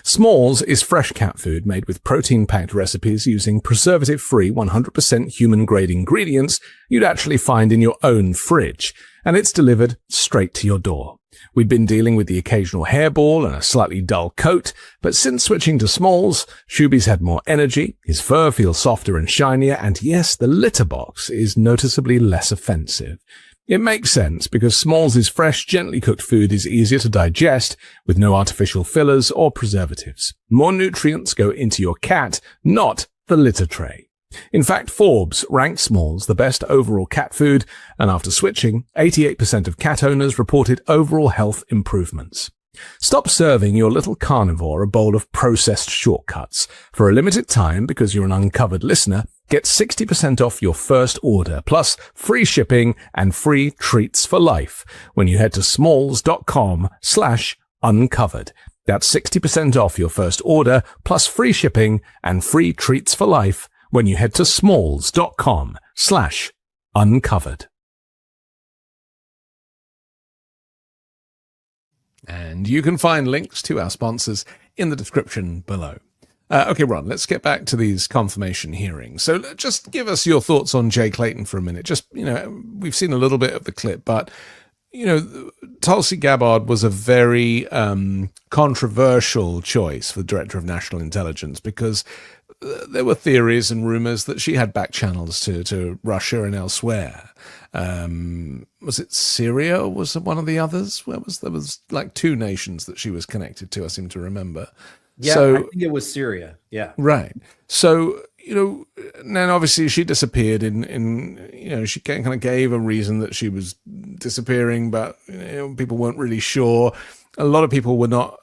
Smalls is fresh cat food made with protein-packed recipes using preservative-free 100% human-grade ingredients you'd actually find in your own fridge, and it's delivered straight to your door. We'd been dealing with the occasional hairball and a slightly dull coat, but since switching to Smalls, Shuby's had more energy, his fur feels softer and shinier, and yes, the litter box is noticeably less offensive. It makes sense because Smalls' fresh, gently cooked food is easier to digest with no artificial fillers or preservatives. More nutrients go into your cat, not the litter tray. In fact, Forbes ranked Smalls the best overall cat food, and after switching, 88% of cat owners reported overall health improvements. Stop serving your little carnivore a bowl of processed shortcuts. For a limited time, because you're an Uncovered listener, get 60% off your first order, plus free shipping and free treats for life when you head to smalls.com/uncovered. That's 60% off your first order, plus free shipping and free treats for life when you head to smalls.com/uncovered. And you can find links to our sponsors in the description below. Okay, Ron, let's get back to these confirmation hearings. So just give us your thoughts on Jay Clayton for a minute. Just, we've seen a little bit of the clip, but, Tulsi Gabbard was a very controversial choice for the Director of National Intelligence because there were theories and rumors that she had back channels to Russia and elsewhere. Was it Syria or was it one of the others? There was like two nations that she was connected to, I seem to remember. Yeah, so, I think it was Syria. Yeah. Right. So, then obviously she disappeared she kind of gave a reason that she was disappearing, but people weren't really sure. A lot of people were not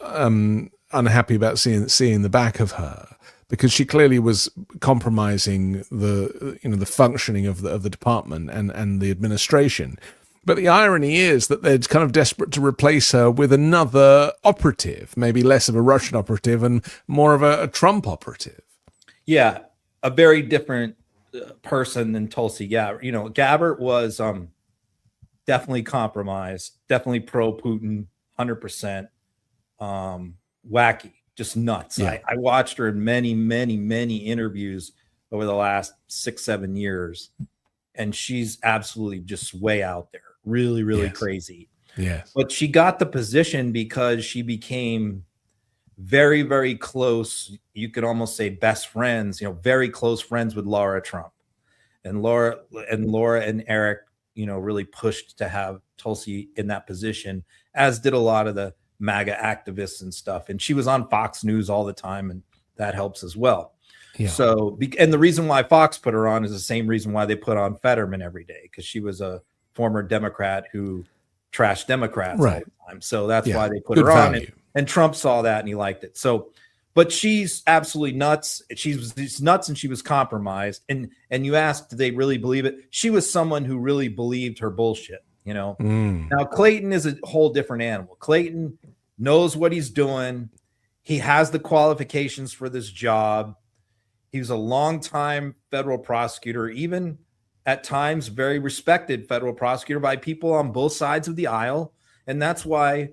unhappy about seeing the back of her, because she clearly was compromising the functioning of the department and the administration. But the irony is that they're kind of desperate to replace her with another operative, maybe less of a Russian operative and more of a Trump operative. Yeah, a very different person than Tulsi Gabbard. Gabbard was definitely compromised, definitely pro-Putin, 100%, wacky. Just nuts. Yeah. I watched her in many, many, many interviews over the last 6-7 years, and she's absolutely just way out there. Really, really crazy. Yes. But she got the position because she became very, very close. You could almost say best friends, very close friends with Laura Trump. And Laura and Eric, really pushed to have Tulsi in that position, as did a lot of the MAGA activists and stuff. And she was on Fox News all the time, and that helps as well. Yeah. So, and the reason why Fox put her on is the same reason why they put on Fetterman every day, because she was a former Democrat who trashed Democrats all the time. So that's why they put her on. And Trump saw that and he liked it. So, but she's absolutely nuts. She's nuts, and she was compromised. And you asked, did they really believe it? She was someone who really believed her bullshit. Now Clayton is a whole different animal. Clayton knows what he's doing. He has the qualifications for this job. He was a longtime federal prosecutor, even at times very respected federal prosecutor by people on both sides of the aisle. And that's why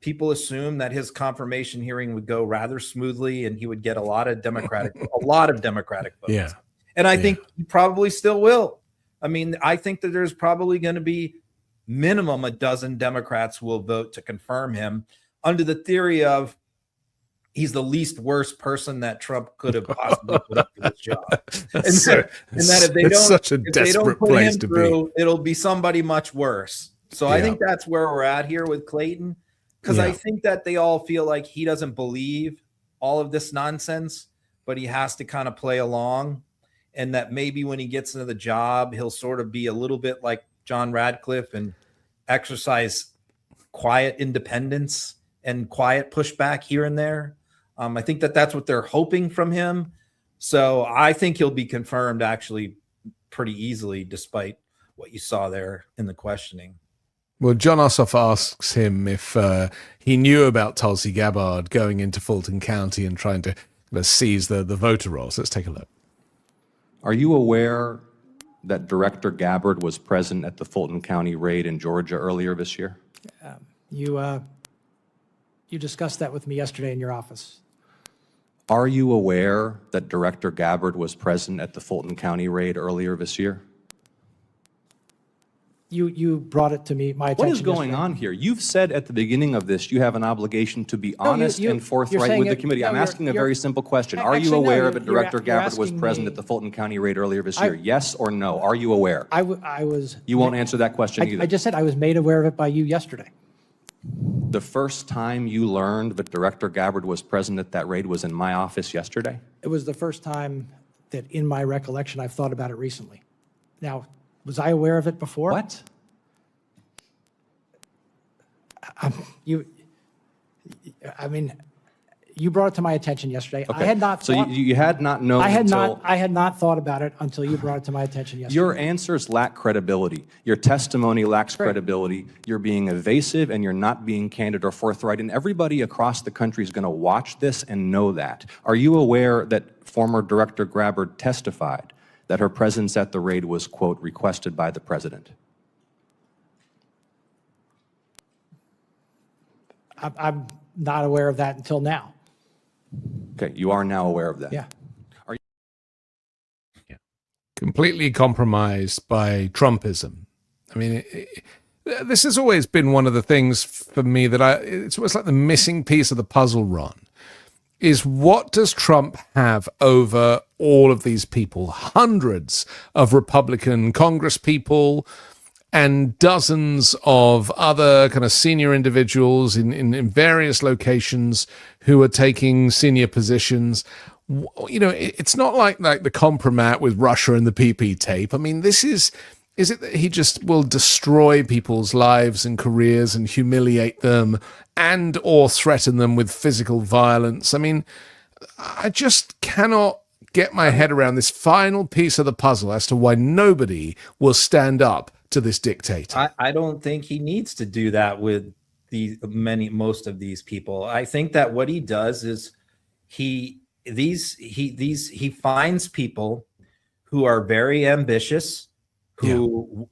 people assume that his confirmation hearing would go rather smoothly and he would get a lot of Democratic votes. Yeah. And I think he probably still will. I mean, I think that there's probably going to be minimum a dozen Democrats who will vote to confirm him under the theory of he's the least worst person that Trump could have possibly put up for this job. And So- that if they it's don't, such a if they don't desperate put place him to be. through, it'll be somebody much worse. So I Yeah. think that's where we're at here with Clayton, because I Yeah. think that they all feel like he doesn't believe all of this nonsense, but he has to kind of play along, and that maybe when he gets into the job, he'll sort of be a little bit like John Radcliffe and exercise quiet independence and quiet pushback here and there. I think that that's what they're hoping from him. So I think he'll be confirmed actually pretty easily, despite what you saw there in the questioning. Well, John Ossoff asks him if he knew about Tulsi Gabbard going into Fulton County and trying to seize the voter rolls. Let's take a look. Are you aware that Director Gabbard was present at the Fulton County raid in Georgia earlier this year? You discussed that with me yesterday in your office. Are you aware that Director Gabbard was present at the Fulton County raid earlier this year? You brought it to me, my attention. What is going yesterday. on here? You've said at the beginning of this you have an obligation to be No, honest you- and you're forthright saying with the it- committee. no, I'm you're- asking a you're- very simple question. Are Actually, you no, aware you're- that Director you're Gabbard was asking present me- at the Fulton County raid earlier this year? Yes or no? Are you aware? I was. You won't answer that question either. I just said I was made aware of it by you yesterday. The first time you learned that Director Gabbard was present at that raid was in my office yesterday? It was the first time that, in my recollection, I've thought about it recently. Now, was I aware of it before? What? You brought it to my attention yesterday. Okay. I had not. So thought, you had not known I had until... not thought about it until you brought it to my attention yesterday. Your answers lack credibility. Your testimony lacks credibility. You're being evasive and you're not being candid or forthright. And everybody across the country is going to watch this and know that. Are you aware that former Director Gabbard testified that her presence at the raid was, quote, requested by the president? I'm not aware of that until now. Okay, you are now aware of that. Yeah. Completely compromised by Trumpism. I mean, this has always been one of the things for me that it's almost like the missing piece of the puzzle, Ron, is what does Trump have over all of these people? Hundreds of Republican Congress people and dozens of other kind of senior individuals in various locations who are taking senior positions. You know, it's not like the compromat with Russia and the PP tape. I mean, is it that he just will destroy people's lives and careers and humiliate them and or threaten them with physical violence? I mean, I just cannot get my head around this final piece of the puzzle as to why nobody will stand up to this dictator. I don't think he needs to do that with most of these people. I think that what he does is he finds people who are very ambitious, who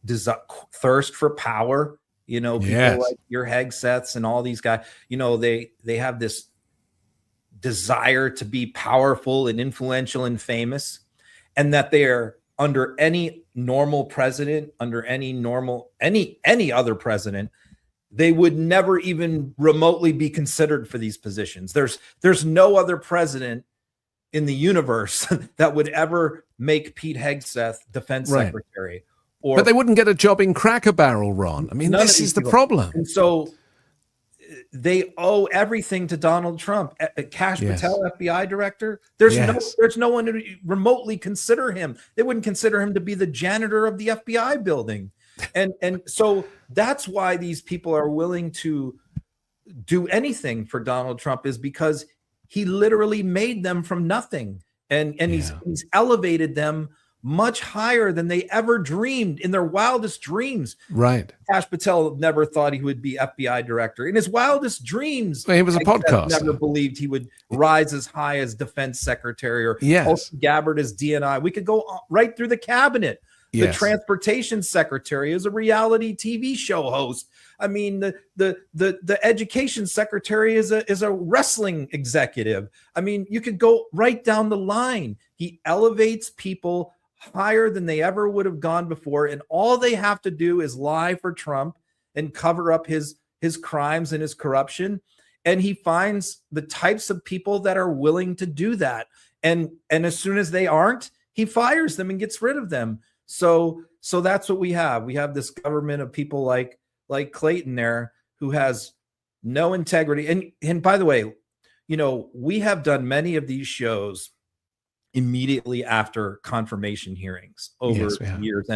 thirst for power. You know, people like your Hegseths and all these guys. You know, they have this desire to be powerful and influential and famous, and that they're under any normal president, under any other president, they would never even remotely be considered for these positions. There's no other president in the universe that would ever make Pete Hegseth defense secretary. But they wouldn't get a job in Cracker Barrel, Ron. I mean, this is the problem. And so they owe everything to Donald Trump. Kash Patel, FBI director. There's no one to remotely consider him. They wouldn't consider him to be the janitor of the FBI building. And so that's why these people are willing to do anything for Donald Trump, is because he literally made them from nothing. And he's elevated them much higher than they ever dreamed in their wildest dreams. Right. Kash Patel never thought he would be FBI director. In his wildest dreams, he was a podcaster. Never believed he would rise as high as defense secretary or Gabbard as DNI. We could go right through the cabinet. The transportation secretary is a reality TV show host. I mean, the education secretary is a wrestling executive. I mean, you could go right down the line. He elevates people higher than they ever would have gone before, and all they have to do is lie for Trump and cover up his crimes and his corruption, and he finds the types of people that are willing to do that. And as soon as they aren't, he fires them and gets rid of them. So that's what we have. We have this government of people like Clayton there, who has no integrity. And by the way, we have done many of these shows immediately after confirmation hearings over years.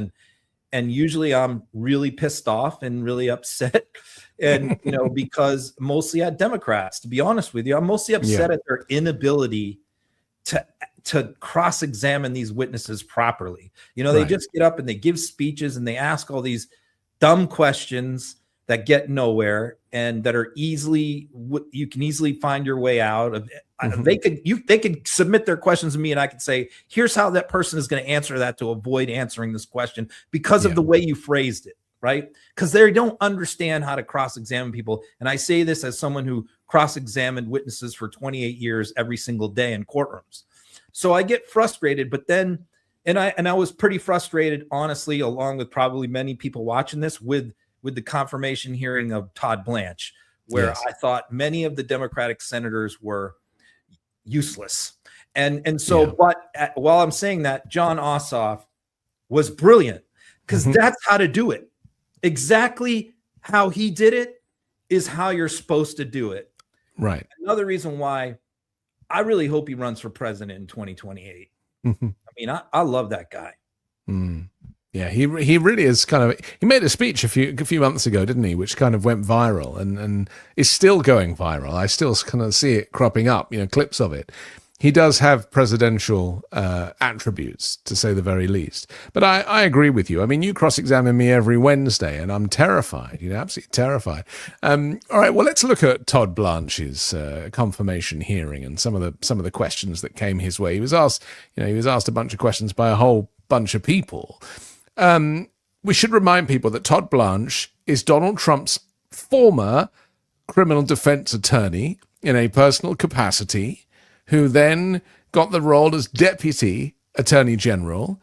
And usually I'm really pissed off and really upset. And, because mostly at Democrats, to be honest with you, I'm mostly upset at their inability to cross-examine these witnesses properly. They just get up and they give speeches and they ask all these dumb questions that get nowhere and that are you can easily find your way out of. They could submit their questions to me and I could say, here's how that person is going to answer that to avoid answering this question because of the way you phrased it, right? Because they don't understand how to cross-examine people. And I say this as someone who cross-examined witnesses for 28 years every single day in courtrooms. So I get frustrated, but then, and I was pretty frustrated, honestly, along with probably many people watching this, with the confirmation hearing of Todd Blanche, where I thought many of the Democratic senators were useless. And so, but while I'm saying that, John Ossoff was brilliant, because that's how to do it. Exactly how he did it is how you're supposed to do it. Right. Another reason why I really hope he runs for president in 2028. I mean, I love that guy. Yeah, he really is he made a speech a few months ago, didn't he? Which kind of went viral and is still going viral. I still kind of see it cropping up, clips of it. He does have presidential attributes, to say the very least. But I agree with you. I mean, you cross-examine me every Wednesday, and I'm terrified, absolutely terrified. All right, well, let's look at Todd Blanche's confirmation hearing and some of the questions that came his way. He was asked a bunch of questions by a whole bunch of people. We should remind people that Todd Blanche is Donald Trump's former criminal defense attorney in a personal capacity, who then got the role as deputy attorney general.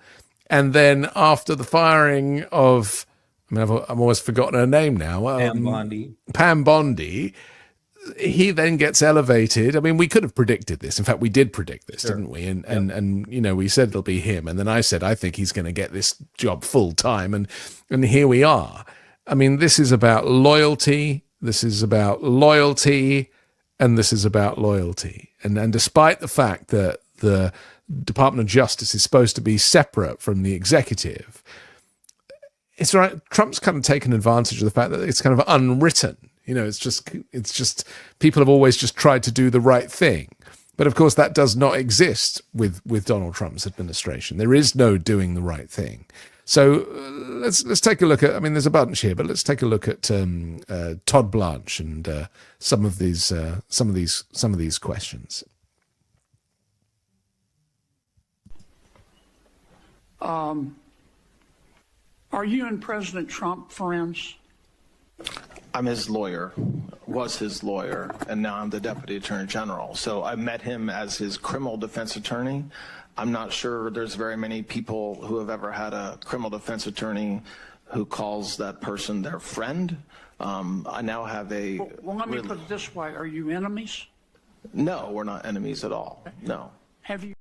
And then after the firing of, I've always forgotten her name now. Pam Bondi. He then gets elevated. I mean, we could have predicted this. In fact, we did predict this, didn't we? And we said it'll be him. And then I said, I think he's going to get this job full time. And here we are. I mean, this is about loyalty. This is about loyalty. And this is about loyalty. And despite the fact that the Department of Justice is supposed to be separate from the executive, it's right. Trump's kind of taken advantage of the fact that it's kind of unwritten. It's just people have always just tried to do the right thing. But of course, that does not exist with Donald Trump's administration. There is no doing the right thing. So let's take a look at. I mean, there's a bunch here, but let's take a look at Todd Blanche and some of these questions. Are you and President Trump friends? I'm his lawyer, was his lawyer, and now I'm the Deputy Attorney General. So I met him as his criminal defense attorney. I'm not sure there's very many people who have ever had a criminal defense attorney who calls that person their friend. I now have a... Well, let me put it this way. Are you enemies? No, we're not enemies at all. No. Have you...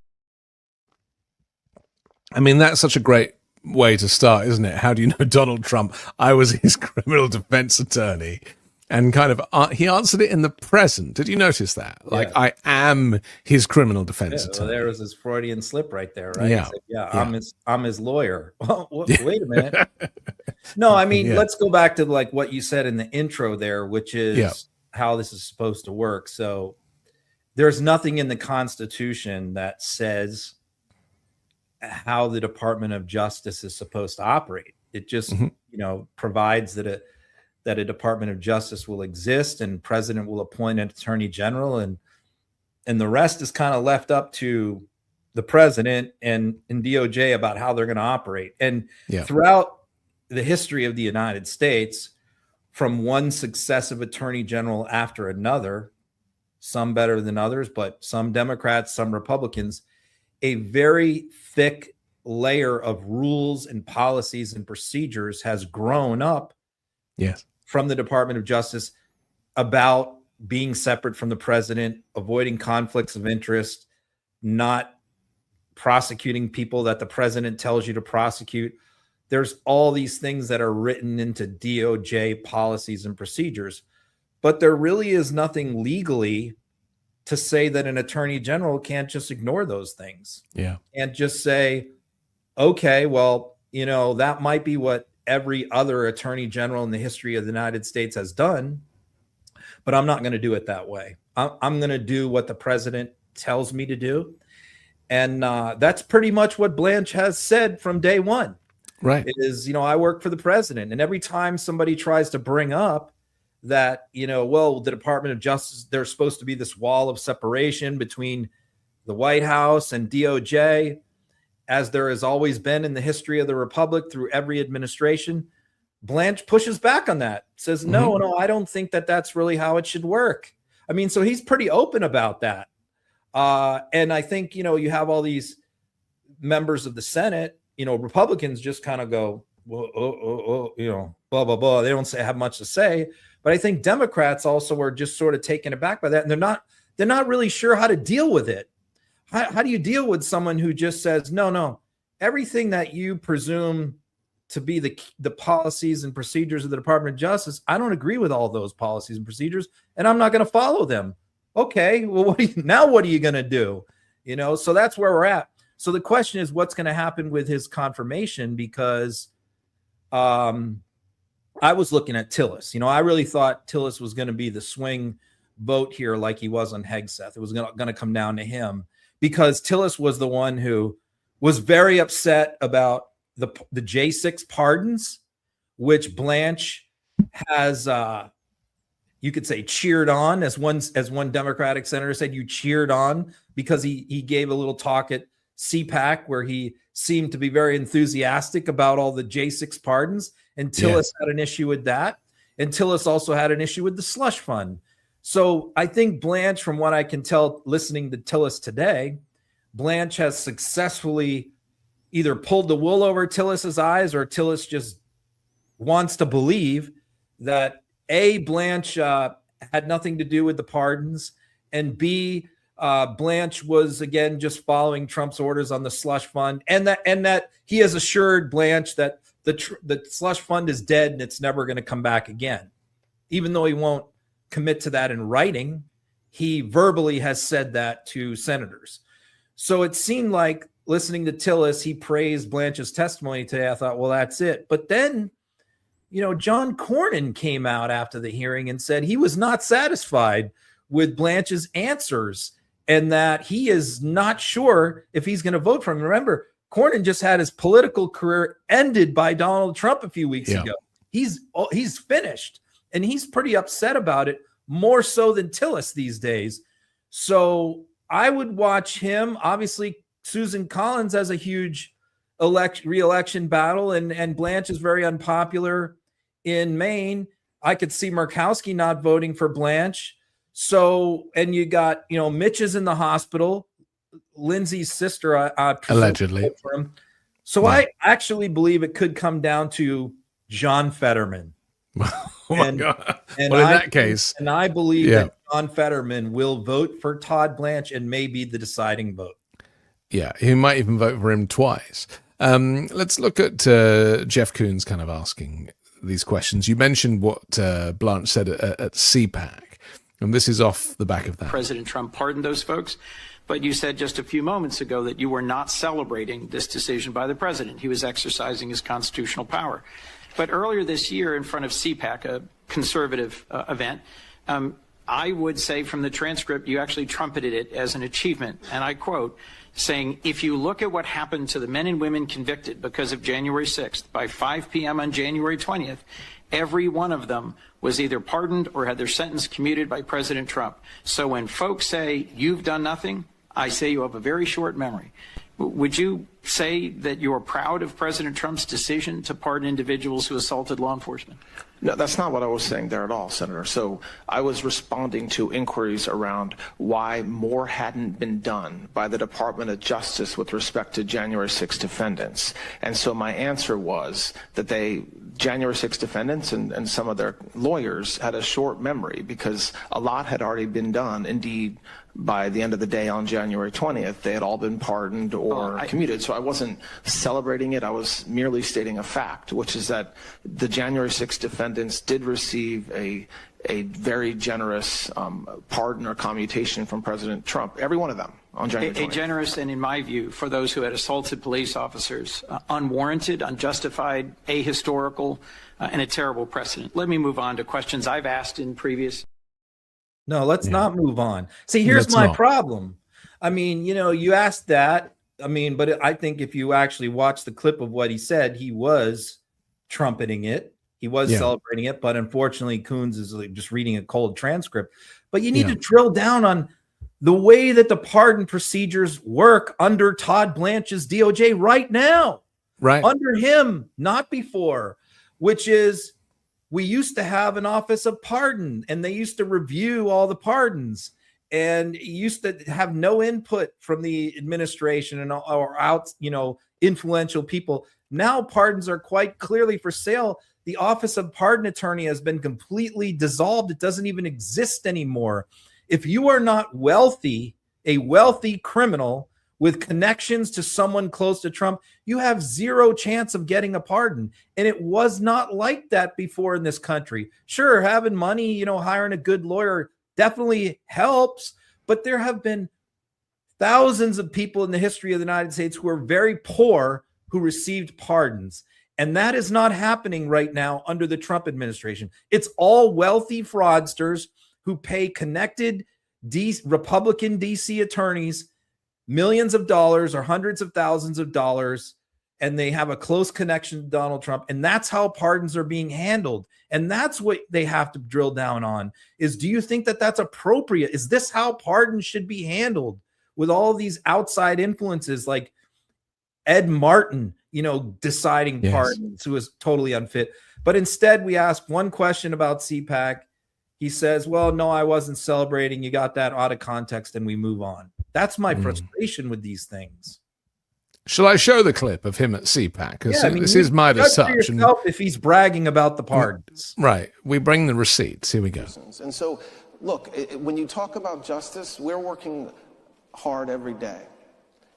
I mean, that's such a great way to start, isn't it? How do you know Donald Trump? I was his criminal defense attorney. And kind of, he answered it in the present. Did you notice that? Like, I am his criminal defense attorney. Well, there was his Freudian slip right there, right? Said, I'm his lawyer. Well, wait a minute. No, I mean, let's go back to like what you said in the intro there, which is how this is supposed to work. So there's nothing in the Constitution that says how the Department of Justice is supposed to operate. It just, provides that a Department of Justice will exist and president will appoint an attorney general, and the rest is kind of left up to the president and DOJ about how they're going to operate. And throughout the history of the United States, from one successive attorney general after another, some better than others, but some Democrats, some Republicans, a very thick layer of rules and policies and procedures has grown up from the Department of Justice about being separate from the president, avoiding conflicts of interest, not prosecuting people that the president tells you to prosecute. There's all these things that are written into DOJ policies and procedures, but there really is nothing legally to say that an attorney general can't just ignore those things. Yeah. And just say, okay, well, you know, that might be what every other attorney general in the history of the United States has done, but I'm not going to do it that way. I'm going to do what the president tells me to do. And that's pretty much what Blanche has said from day one. Right. It is, you know, I work for the president. And every time somebody tries to bring up that, you know, well, the Department of Justice, there's supposed to be this wall of separation between the White House and DOJ, as there has always been in the history of the Republic through every administration. Blanche pushes back on that, says, no, I don't think that that's really how it should work. I mean, so he's pretty open about that. And I think, you know, you have all these members of the Senate, you know, Republicans just kind of go, well, you know, blah, blah, blah. They don't have much to say. But I think Democrats also are just sort of taken aback by that. And they're not really sure how to deal with it. How do you deal with someone who just says, no, everything that you presume to be the policies and procedures of the Department of Justice, I don't agree with all those policies and procedures, and I'm not going to follow them. Okay, well, what are you going to do? You know, so that's where we're at. So the question is, what's going to happen with his confirmation? Because I was looking at Tillis. You know, I really thought Tillis was going to be the swing vote here, like he was on Hegseth. It was going to come down to him, because Tillis was the one who was very upset about the J6 pardons, which Blanche has, you could say, cheered on, as one Democratic senator said, you cheered on, because he gave a little talk at CPAC where he seemed to be very enthusiastic about all the J6 pardons. And Tillis had an issue with that. And Tillis also had an issue with the slush fund. So I think Blanche, from what I can tell listening to Tillis today, Blanche has successfully either pulled the wool over Tillis's eyes, or Tillis just wants to believe that A, Blanche had nothing to do with the pardons, and B, Blanche was, again, just following Trump's orders on the slush fund, and that he has assured Blanche that the slush fund is dead and it's never going to come back again. Even though he won't commit to that in writing, he verbally has said that to senators. So it seemed like, listening to Tillis, he praised Blanche's testimony today. I thought, well, that's it. But then, you know, John Cornyn came out after the hearing and said he was not satisfied with Blanche's answers, and that he is not sure if he's going to vote for him. Remember, Cornyn just had his political career ended by Donald Trump a few weeks ago. He's finished, and he's pretty upset about it, more so than Tillis these days. So I would watch him. Obviously, Susan Collins has a huge re-election battle, and Blanche is very unpopular in Maine. I could see Murkowski not voting for Blanche. So, and you got, you know, Mitch is in the hospital. Lindsay's sister, allegedly, for him. So I actually believe it could come down to John Fetterman. Oh my God. Well, in that case, and I believe that John Fetterman will vote for Todd Blanche and may be the deciding vote. Yeah, he might even vote for him twice. Let's look at Jeff Koons kind of asking these questions. You mentioned what Blanche said at CPAC, and this is off the back of that. President Trump pardoned those folks, but you said just a few moments ago that you were not celebrating this decision by the president. He was exercising his constitutional power. But earlier this year, in front of CPAC, a conservative event, I would say from the transcript, you actually trumpeted it as an achievement. And I quote, saying, if you look at what happened to the men and women convicted because of January 6th, by 5 p.m. on January 20th, every one of them was either pardoned or had their sentence commuted by President Trump. So when folks say you've done nothing, I say you have a very short memory. Would you say that you're proud of President Trump's decision to pardon individuals who assaulted law enforcement? No, that's not what I was saying there at all, Senator. So I was responding to inquiries around why more hadn't been done by the Department of Justice with respect to January 6 defendants. And so my answer was that January 6 defendants and some of their lawyers had a short memory because a lot had already been done. Indeed, by the end of the day on January 20th, they had all been pardoned or commuted. So I wasn't celebrating it. I was merely stating a fact, which is that the January 6 defendants did receive a very generous pardon or commutation from President Trump, every one of them on January 20th. A generous, and in my view, for those who had assaulted police officers, unwarranted, unjustified, ahistorical, and a terrible precedent. Let me move on to questions I've asked in previous. No, let's not move on. See, here's my problem. I mean, you asked that. I mean, but I think if you actually watch the clip of what he said, he was trumpeting it. He was celebrating it. But unfortunately, Coons is just reading a cold transcript. But you need to drill down on the way that the pardon procedures work under Todd Blanche's DOJ right now. Right. Under him, not before, which is, we used to have an office of pardon, and they used to review all the pardons, and used to have no input from the administration or influential people. Now pardons are quite clearly for sale. The office of pardon attorney has been completely dissolved. It doesn't even exist anymore. If you are not wealthy, a wealthy criminal with connections to someone close to Trump, you have zero chance of getting a pardon. And it was not like that before in this country. Sure, having money, hiring a good lawyer definitely helps, but there have been thousands of people in the history of the United States who are very poor who received pardons. And that is not happening right now under the Trump administration. It's all wealthy fraudsters who pay connected Republican DC attorneys millions of dollars or hundreds of thousands of dollars, and they have a close connection to Donald Trump. And that's how pardons are being handled. And that's what they have to drill down on is, do you think that that's appropriate? Is this how pardons should be handled with all these outside influences like Ed Martin, deciding pardons, who is totally unfit? But instead, we ask one question about CPAC. He says, well, no, I wasn't celebrating. You got that out of context, and we move on. That's my frustration with these things. Shall I show the clip of him at CPAC? This is my assumption. If he's bragging about the pardons. Right. We bring the receipts. Here we go. And so, look, when you talk about justice, we're working hard every day.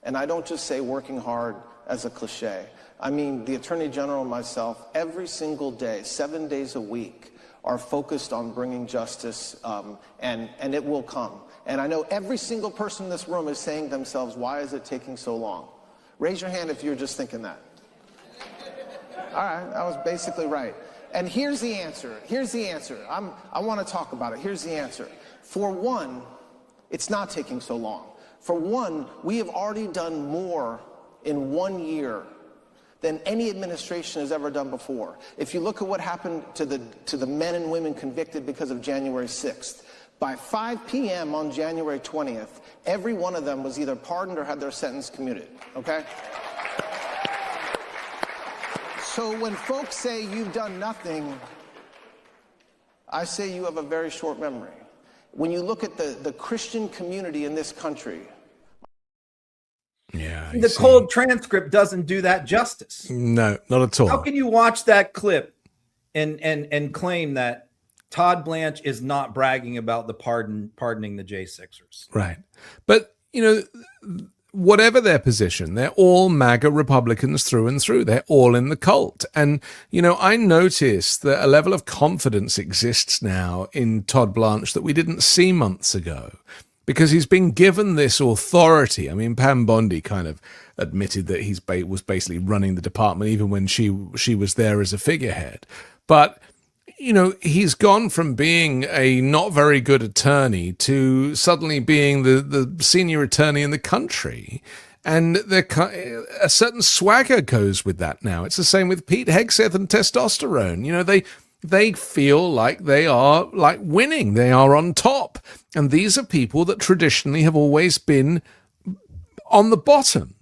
And I don't just say working hard as a cliche. I mean, the Attorney General and myself, every single day, 7 days a week, are focused on bringing justice, and it will come. And I know every single person in this room is saying to themselves, why is it taking so long? Raise your hand if you're just thinking that. All right, I was basically right. And here's the answer. I want to talk about it. Here's the answer. For one, it's not taking so long. For one, we have already done more in 1 year than any administration has ever done before. If you look at what happened to the men and women convicted because of January 6th, by 5 p.m. on January 20th, every one of them was either pardoned or had their sentence commuted, okay? So when folks say you've done nothing, I say you have a very short memory. When you look at the Christian community in this country, the cold transcript doesn't do that justice. No, not at all. How can you watch that clip and claim that Todd Blanche is not bragging about the pardoning the J6ers? Right. But, whatever their position, they're all MAGA Republicans through and through. They're all in the cult. And, I noticed that a level of confidence exists now in Todd Blanche that we didn't see months ago, because he's been given this authority. I mean, Pam Bondi kind of admitted that he was basically running the department even when she was there as a figurehead. But he's gone from being a not very good attorney to suddenly being the senior attorney in the country. And a certain swagger goes with that now. It's the same with Pete Hegseth and testosterone. They feel like they are like winning. They are on top. And these are people that traditionally have always been on the bottom.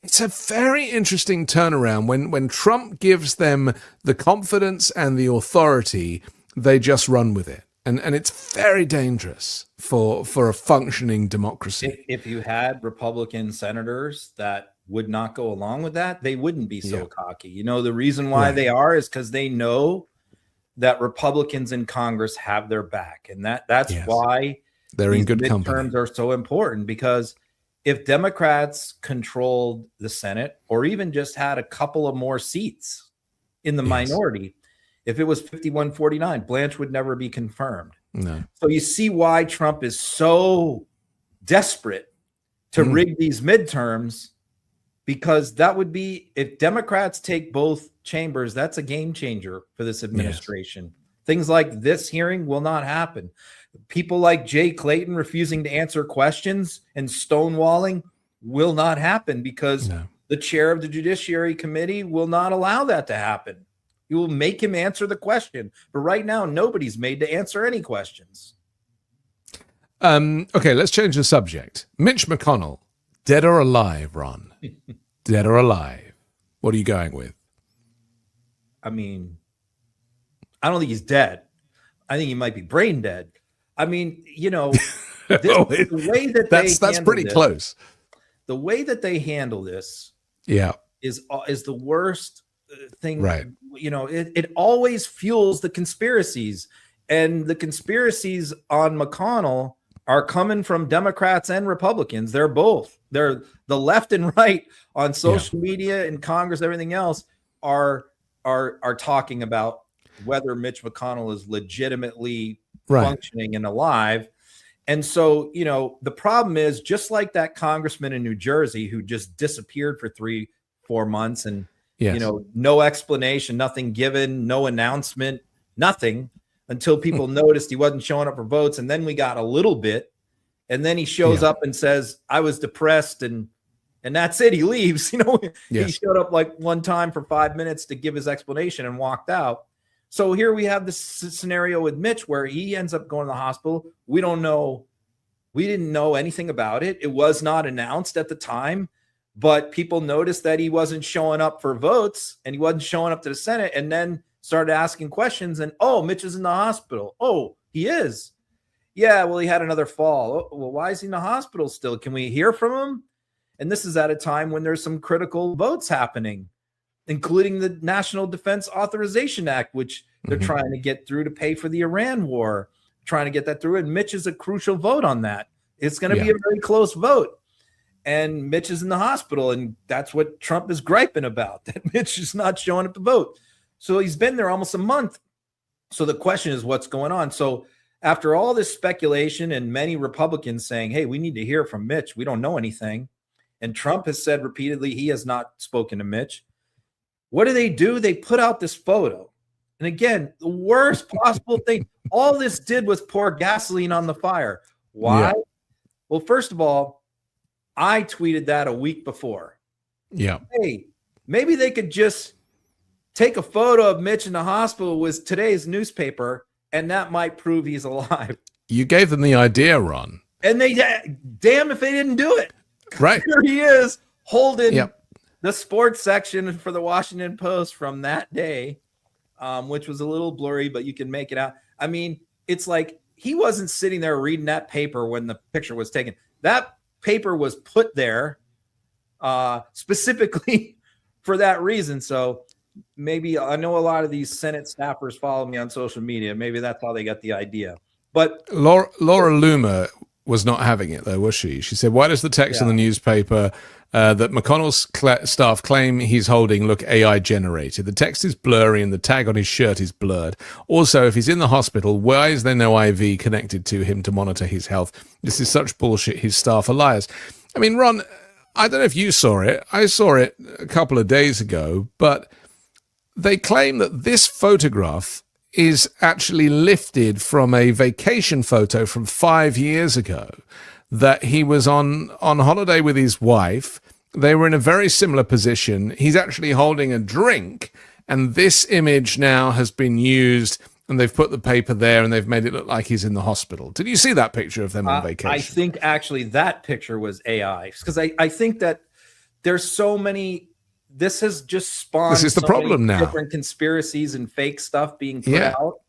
It's a very interesting turnaround. When Trump gives them the confidence and the authority, they just run with it. And it's very dangerous for a functioning democracy. If you had Republican senators that would not go along with that, they wouldn't be so cocky. You know, the reason why they are is because they know that Republicans in Congress have their back. And that's why they're in good midterms company. are so important, because if Democrats controlled the Senate, or even just had a couple of more seats in the minority, if it was 51-49, Blanche would never be confirmed. No. So you see why Trump is so desperate to rig these midterms, because that would be, if Democrats take both chambers, that's a game changer for this administration. Things like this hearing will not happen. People like Jay Clayton refusing to answer questions and stonewalling will not happen, because the chair of the Judiciary Committee will not allow that to happen. You will make him answer the question. But right now, nobody's made to answer any questions. Okay, let's change the subject. Mitch McConnell, dead or alive, Ron? Dead or alive? What are you going with? I mean, I don't think he's dead. I think he might be brain dead. I mean, you know, the way that that's pretty close. The way that they handle this, is the worst thing. Right. You know, it always fuels the conspiracies, and the conspiracies on McConnell are coming from Democrats and Republicans. They're both. They're the left and right on social media and Congress, everything else are talking about whether Mitch McConnell is legitimately functioning and alive. And so, you know, the problem is, just like that congressman in New Jersey who just disappeared for 3-4 months, and you know, no explanation, nothing given, no announcement, nothing, until people noticed he wasn't showing up for votes. And then we got a little bit, and then he shows up and says, I was depressed, and that's it. He leaves. You know, he showed up like one time for 5 minutes to give his explanation and walked out. So here we have this scenario with Mitch where he ends up going to the hospital. We don't know. We didn't know anything about it. It was not announced at the time, but people noticed that he wasn't showing up for votes, and he wasn't showing up to the Senate, and then started asking questions. And, oh, Mitch is in the hospital. Oh, he is. Yeah, well, he had another fall. Oh, well, why is he in the hospital still? Can we hear from him? And this is at a time when there's some critical votes happening, including the National Defense Authorization Act, which they're trying to get through to pay for the Iran war, trying to get that through. And Mitch is a crucial vote on that. It's going to be a very close vote. And Mitch is in the hospital, and that's what Trump is griping about, that Mitch is not showing up to vote. So he's been there almost a month. So the question is, what's going on? So after all this speculation and many Republicans saying, hey, we need to hear from Mitch, we don't know anything, and Trump has said repeatedly he has not spoken to Mitch, what do? They put out this photo. And again, the worst possible thing. All this did was pour gasoline on the fire. Why? Yeah. Well, first of all, I tweeted that a week before. Yeah. Hey, maybe they could just take a photo of Mitch in the hospital with today's newspaper, and that might prove he's alive. You gave them the idea, Ron. And they, damn if they didn't do it. Right. Here he is holding the sports section for the Washington Post from that day, which was a little blurry, but you can make it out. I mean, it's like he wasn't sitting there reading that paper when the picture was taken. That paper was put there specifically for that reason. So maybe, I know a lot of these Senate staffers follow me on social media. Maybe that's how they got the idea. But Laura Loomer was not having it, though, was she? She said, why does the text in the newspaper that McConnell's staff claim he's holding look AI generated? The text is blurry and the tag on his shirt is blurred. Also, if he's in the hospital, why is there no IV connected to him to monitor his health? This is such bullshit. His staff are liars. I mean, Ron, I don't know if you saw it. I saw it a couple of days ago, but they claim that this photograph is actually lifted from a vacation photo from 5 years ago, that he was on holiday with his wife. They were in a very similar position. He's actually holding a drink, and this image now has been used, and they've put the paper there, and they've made it look like he's in the hospital. Did you see that picture of them on vacation? I think actually that picture was AI, because I think that there's so many. This has just spawned. This is the problem now. Different conspiracies and fake stuff being put out.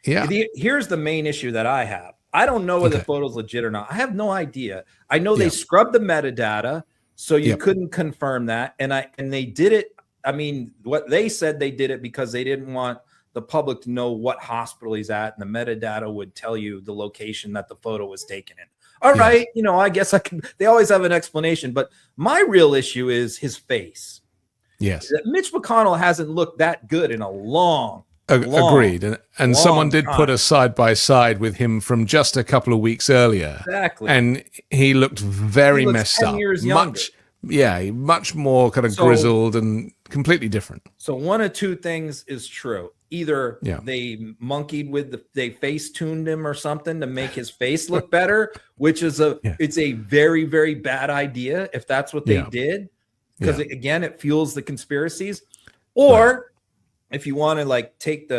Yeah. Here's the main issue that I have. I don't know whether the photo's legit or not. I have no idea. I know they scrubbed the metadata, so you couldn't confirm that. And they did it. I mean, what they said, they did it because they didn't want the public to know what hospital he's at, and the metadata would tell you the location that the photo was taken in. All right, I guess I can. They always have an explanation, but my real issue is his face. Yes, Mitch McConnell hasn't looked that good in a long. Agreed. And someone did put us side by side with him from just a couple of weeks earlier. Exactly. And he looked very messed 10 up. years younger. Much more kind of grizzled and completely different. So one of two things is true. Either they monkeyed with they face tuned him or something to make his face look better, which is it's a very, very bad idea if that's what they did. Because again, it fuels the conspiracies. Or if you want to like take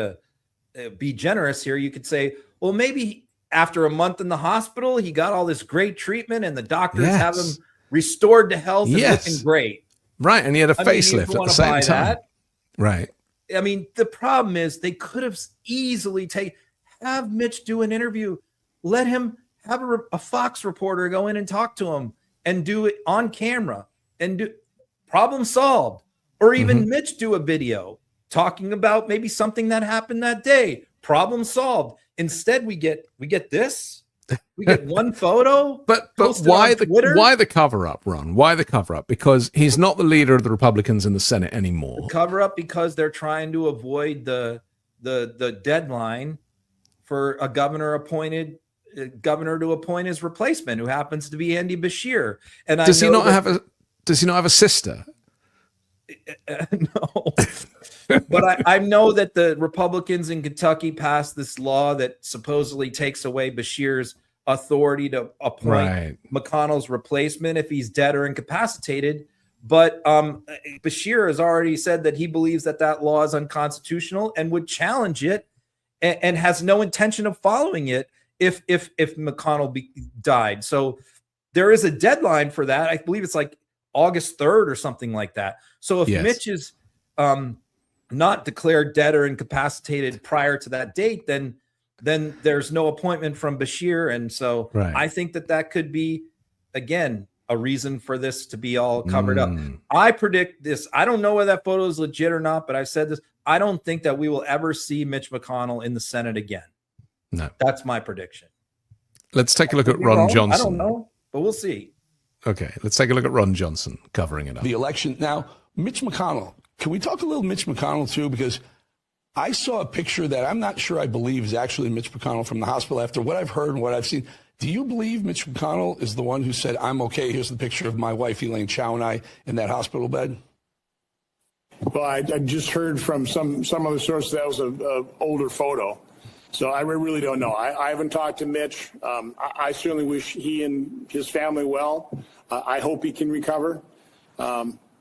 be generous here, you could say, well, maybe after a month in the hospital, he got all this great treatment and the doctors have him restored to health and looking great. Right. And he had a facelift at the same time. Right. I mean, the problem is they could have easily have Mitch do an interview, let him have a Fox reporter go in and talk to him and do it on camera and do problem solved. Or even Mitch do a video talking about maybe something that happened that day. Problem solved. Instead, we get this. We get one photo. But why the cover up, Ron? Why the cover up? Because he's not the leader of the Republicans in the Senate anymore. The cover up because they're trying to avoid the deadline for a governor to appoint his replacement, who happens to be Andy Bashir. And does he not have a sister? No. But I know that the Republicans in Kentucky passed this law that supposedly takes away Bashir's authority to appoint McConnell's replacement if he's dead or incapacitated. But Bashir has already said that he believes that law is unconstitutional and would challenge it and has no intention of following it if McConnell died. So there is a deadline for that. I believe it's like August 3rd or something like that. So if Mitch is not declared dead or incapacitated prior to that date, then there's no appointment from Bashir. And so I think that could be, again, a reason for this to be all covered up. I predict this. I don't know whether that photo is legit or not, but I've said this. I don't think that we will ever see Mitch McConnell in the Senate again. No. That's my prediction. Let's take a look at Ron Johnson. I don't know, but we'll see. Okay, let's take a look at Ron Johnson covering it up. The election. Now, Mitch McConnell. Can we talk a little Mitch McConnell, too? Because I saw a picture that I'm not sure I believe is actually Mitch McConnell from the hospital after what I've heard and what I've seen. Do you believe Mitch McConnell is the one who said, I'm okay, here's the picture of my wife, Elaine Chao, and I in that hospital bed? Well, I just heard from some other source that was an older photo. So I really don't know. I haven't talked to Mitch. I certainly wish he and his family well. I hope he can recover.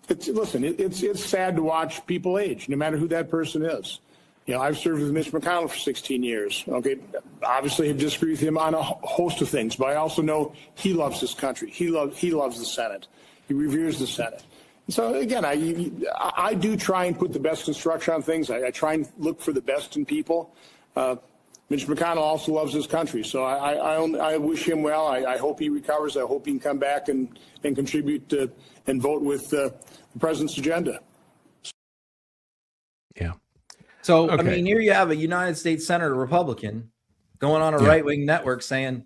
It's sad to watch people age, no matter who that person is. You know, I've served with Mitch McConnell for 16 years. Okay, obviously I disagree with him on a host of things, but I also know he loves this country. He loves the Senate. He reveres the Senate. And so again, I do try and put the best construction on things. I try and look for the best in people. Mitch McConnell also loves his country, so I wish him well. I hope he recovers. I hope he can come back and contribute and vote with the president's agenda. Yeah. So, I mean, here you have a United States Senator Republican going on a right-wing network saying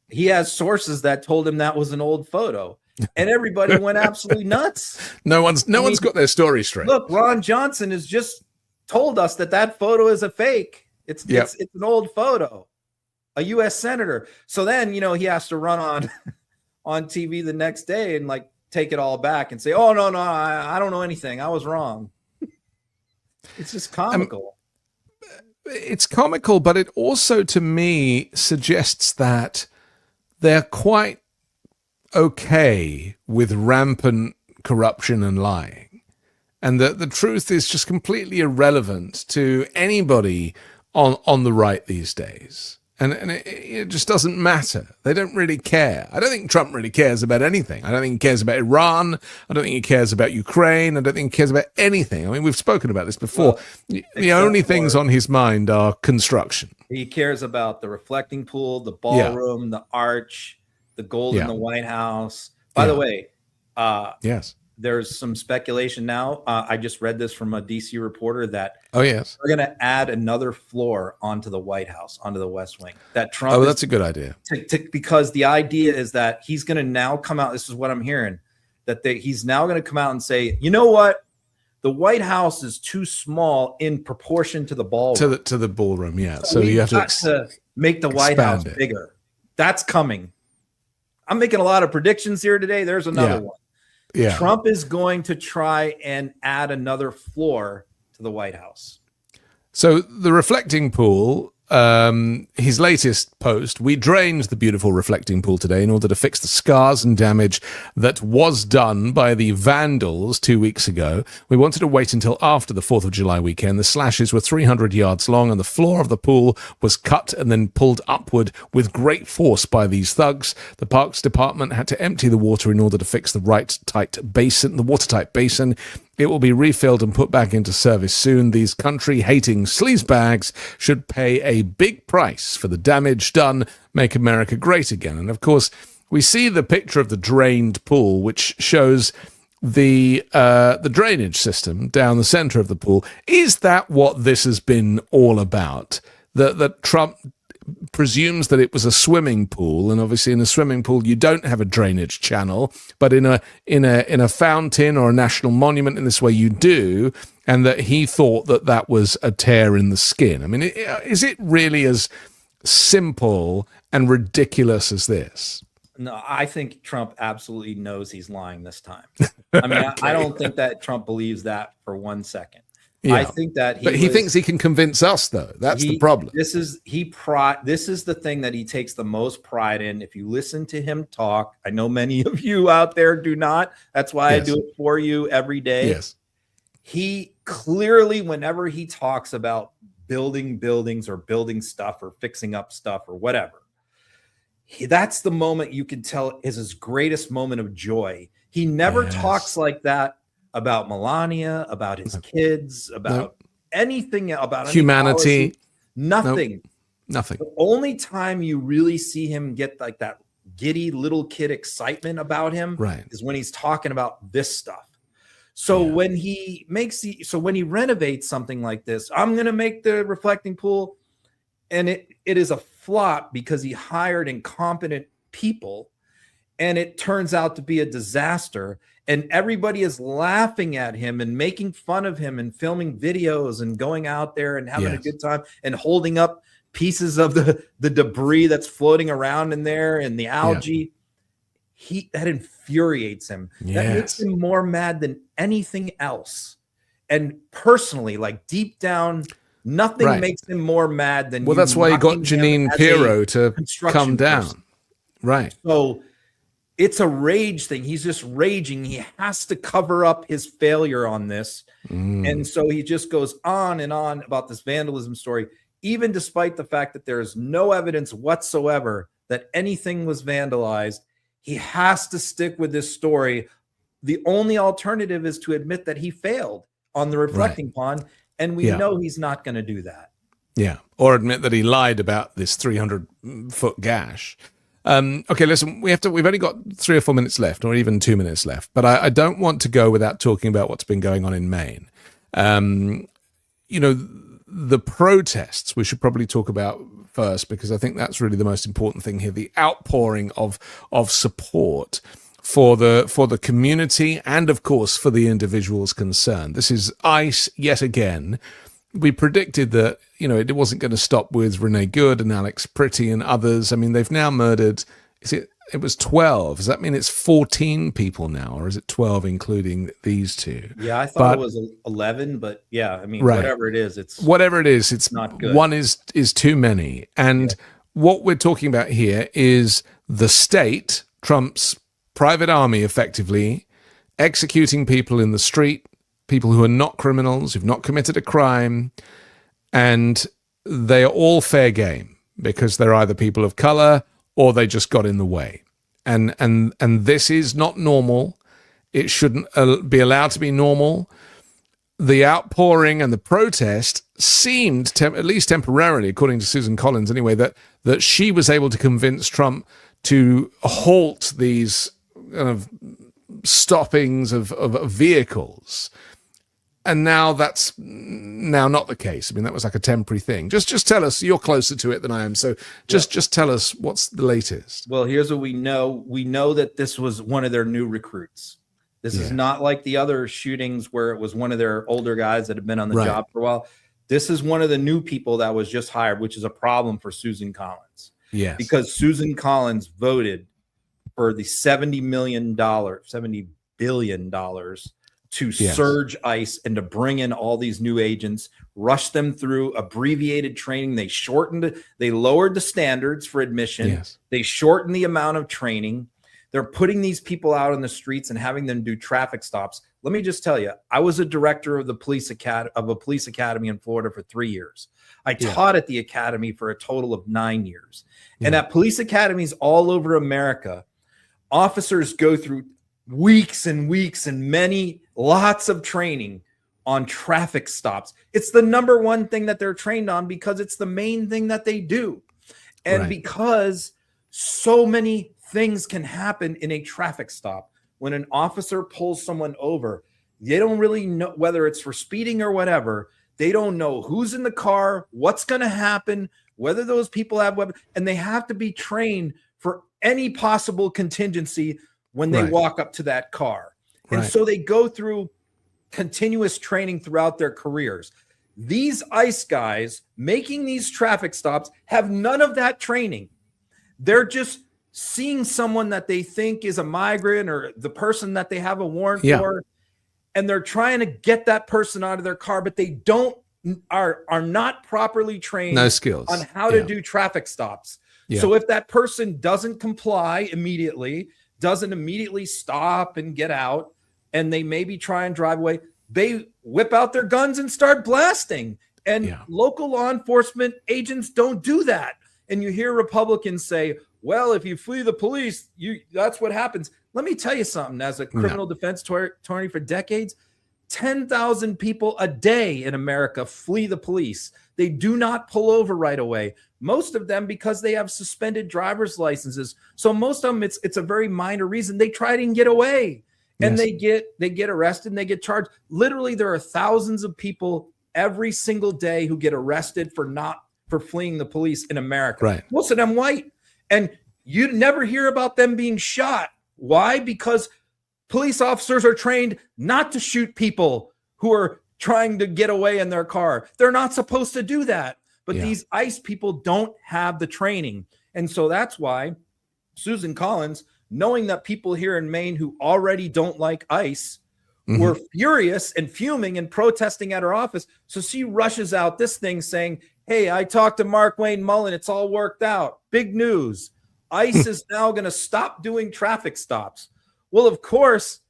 he has sources that told him that was an old photo, and everybody went absolutely nuts. No one's got their story straight. Look, Ron Johnson has just told us that photo is a fake. It's an old photo, a U.S. senator. So then, he has to run on TV the next day and like take it all back and say, oh, no, I don't know anything. I was wrong. It's just comical. It's comical, but it also, to me, suggests that they're quite okay with rampant corruption and lying. And that the truth is just completely irrelevant to anybody on the right these days. And it just doesn't matter. They don't really care. I don't think Trump really cares about anything. I don't think he cares about Iran. I don't think he cares about Ukraine. I don't think he cares about anything. I mean, we've spoken about this before. Well, the only things on his mind are construction. He cares about the reflecting pool, the ballroom, the arch, the gold in the White House. By the way, yes, there's some speculation now. I just read this from a DC reporter that we're going to add another floor onto the White House, onto the West Wing. That Trump. Oh, that's a good idea. Because the idea is that he's going to now come out. This is what I'm hearing, that he's now going to come out and say, you know what? The White House is too small in proportion to the ballroom. To the ballroom, yeah. So you have to make the White House bigger. That's coming. I'm making a lot of predictions here today. There's another one. Yeah. Trump is going to try and add another floor to the White House. So the reflecting pool, his latest post, we drained the beautiful reflecting pool today in order to fix the scars and damage that was done by the vandals 2 weeks ago. We wanted to wait until after the 4th of July weekend. The slashes were 300 yards long and the floor of the pool was cut and then pulled upward with great force by these thugs. The Parks Department had to empty the water in order to fix the watertight basin. It will be refilled and put back into service soon. These country-hating sleazebags should pay a big price for the damage done. Make America great again. And of course, we see the picture of the drained pool, which shows the drainage system down the center of the pool. Is that what this has been all about? That Trump presumes that it was a swimming pool, and obviously in a swimming pool you don't have a drainage channel, but in a fountain or a national monument in this way you do, and that he thought that was a tear in the skin. I mean, is it really as simple and ridiculous as this? No, I think Trump absolutely knows he's lying this time. I mean, I don't think that Trump believes that for 1 second. Yeah. I think that he thinks he can convince us, though. That's the problem. This is the thing that he takes the most pride in. If you listen to him talk, I know many of you out there do not. That's why I do it for you every day. Yes. He clearly, whenever he talks about building buildings or building stuff or fixing up stuff or whatever, that's the moment you can tell is his greatest moment of joy. He never talks like that about Melania, about his kids, about anything, about humanity. Nothing. Nothing. The only time you really see him get like that giddy little kid excitement about him is when he's talking about this stuff. So when he renovates something like this, I'm going to make the reflecting pool, and it is a flop because he hired incompetent people, and it turns out to be a disaster. And everybody is laughing at him and making fun of him and filming videos and going out there and having a good time and holding up pieces of the debris that's floating around in there and the algae. That infuriates him. That makes him more mad than anything else. And personally, like deep down, nothing makes him more mad than that's why he got Janine Pirro to come down. Person. Right. So it's a rage thing. He's just raging. He has to cover up his failure on this. And so he just goes on and on about this vandalism story, even despite the fact that there is no evidence whatsoever that anything was vandalized. He has to stick with this story. The only alternative is to admit that he failed on the reflecting pond. And we know he's not going to do that. Yeah. Or admit that he lied about this 300-foot gash. Okay, listen, we've only got 3 or 4 minutes left, or even 2 minutes left, but I don't want to go without talking about what's been going on in Maine. The protests we should probably talk about first, because I think that's really the most important thing here, the outpouring of support for the community and, of course, for the individuals concerned. This is ICE yet again. We predicted that, it wasn't going to stop with Renee Good and Alex Pretty and others. I mean, they've now murdered, it was 12. Does that mean it's 14 people now, or is it 12 including these two? Yeah, I thought it was 11, but whatever it is, it's not good. One is too many. And what we're talking about here is the state, Trump's private army, effectively executing people in the street, people who are not criminals, who've not committed a crime, and they are all fair game. because they're either people of color or they just got in the way. And this is not normal. It shouldn't be allowed to be normal. The outpouring and the protest seemed, at least temporarily, according to Susan Collins anyway, that she was able to convince Trump to halt these kind of stoppings of vehicles. And now that's not the case. I mean, that was like a temporary thing. Just tell us, you're closer to it than I am. So just tell us what's the latest. Well, here's what we know. We know that this was one of their new recruits. This is not like the other shootings where it was one of their older guys that had been on the job for a while. This is one of the new people that was just hired, which is a problem for Susan Collins. Yes. Because Susan Collins voted for the $70 billion to surge ICE and to bring in all these new agents, rush them through abbreviated training. They lowered the standards for admission. Yes. They shortened the amount of training. They're putting these people out on the streets and having them do traffic stops. Let me just tell you, I was a director of a police academy in Florida for 3 years. I taught at the academy for a total of 9 years. And at police academies all over America, officers go through weeks and weeks and lots of training on traffic stops. It's the number one thing that they're trained on because it's the main thing that they do. And because so many things can happen in a traffic stop. When an officer pulls someone over, they don't really know whether it's for speeding or whatever. They don't know who's in the car, what's going to happen, whether those people have weapons, and they have to be trained for any possible contingency when they walk up to that car. And so they go through continuous training throughout their careers. These ICE guys making these traffic stops have none of that training. They're just seeing someone that they think is a migrant or the person that they have a warrant for, and they're trying to get that person out of their car, but they are not properly trained no skills on how to do traffic stops. So if that person doesn't comply immediately, doesn't immediately stop and get out, and they maybe try and drive away, they whip out their guns and start blasting. And local law enforcement agents don't do that. And you hear Republicans say, well, if you flee the police, that's what happens. Let me tell you something. As a criminal defense attorney for decades, 10,000 people a day in America flee the police. They do not pull over right away. Most of them because they have suspended driver's licenses. So most of them, it's a very minor reason. They try to get away, and they get arrested and they get charged. Literally, there are thousands of people every single day who get arrested for fleeing the police in America. Most of them white. And you never hear about them being shot. Why? Because police officers are trained not to shoot people who are trying to get away in their car. They're not supposed to do that. But these ICE people don't have the training. And so that's why Susan Collins, knowing that people here in Maine who already don't like ICE were furious and fuming and protesting at her office. So she rushes out this thing saying, hey, I talked to Mark Wayne Mullen. It's all worked out. Big news. ICE is now going to stop doing traffic stops. Well, of course,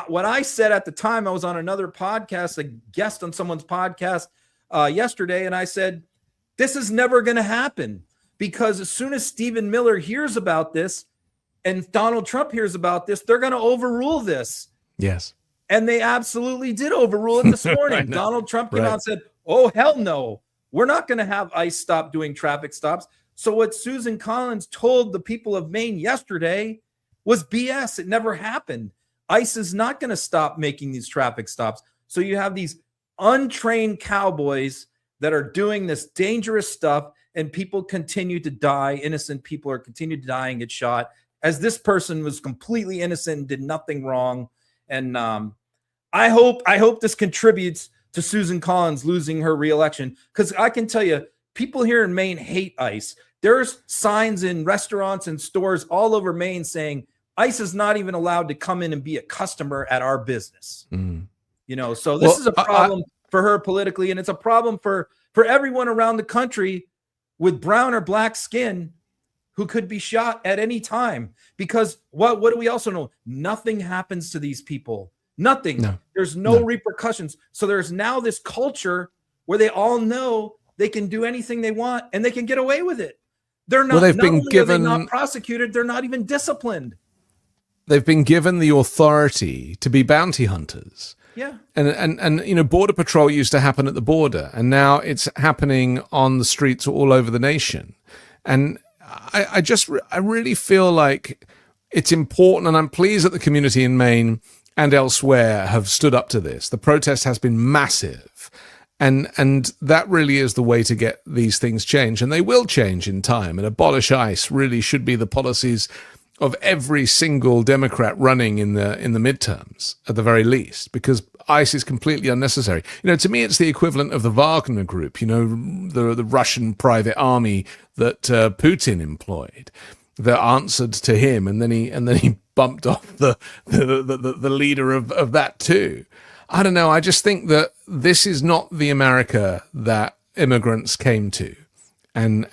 what I said at the time, I was on another podcast, a guest on someone's podcast yesterday, and I said, this is never going to happen because as soon as Stephen Miller hears about this and Donald Trump hears about this, they're going to overrule this. Yes. And they absolutely did overrule it this morning. Donald Trump came out and said, oh, hell no. We're not going to have ICE stop doing traffic stops. So what Susan Collins told the people of Maine yesterday was BS. It never happened. ICE is not going to stop making these traffic stops. So you have these untrained cowboys that are doing this dangerous stuff, and people continue to die. Innocent people are continuing to die and get shot, as this person was completely innocent and did nothing wrong. And I hope this contributes to Susan Collins losing her reelection, because I can tell you, people here in Maine hate ICE. There's signs in restaurants and stores all over Maine saying ICE is not even allowed to come in and be a customer at our business. You know, so this is a problem for her politically, and it's a problem for everyone around the country with brown or black skin who could be shot at any time. Because what do we also know? Nothing happens to these people. Nothing. There's no repercussions. So there's now this culture where they all know they can do anything they want and they can get away with it. They're not, well, they've not been only given, are they not prosecuted, they're not even disciplined. They've been given the authority to be bounty hunters. Yeah. And you know, border patrol used to happen at the border, and now it's happening on the streets all over the nation. And I really feel like it's important, and I'm pleased that the community in Maine and elsewhere have stood up to this. The protest has been massive, and that really is the way to get these things changed, and they will change in time. And abolish ICE really should be the policies of every single Democrat running in the midterms, at the very least, because ICE is completely unnecessary. You know, to me, it's the equivalent of the Wagner Group, you know, the Russian private army that Putin employed, that answered to him, and then he bumped off the leader of that too. I don't know. I just think that this is not the America that immigrants came to, and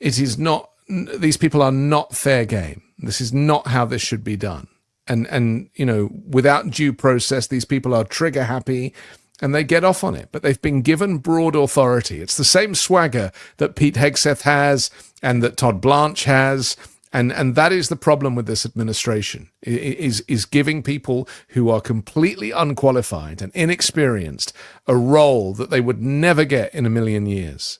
it is not. These people are not fair game. This is not how this should be done. And you know, without due process, these people are trigger happy and they get off on it. But they've been given broad authority. It's the same swagger that Pete Hegseth has and that Todd Blanche has. And that is the problem with this administration, is giving people who are completely unqualified and inexperienced a role that they would never get in a million years.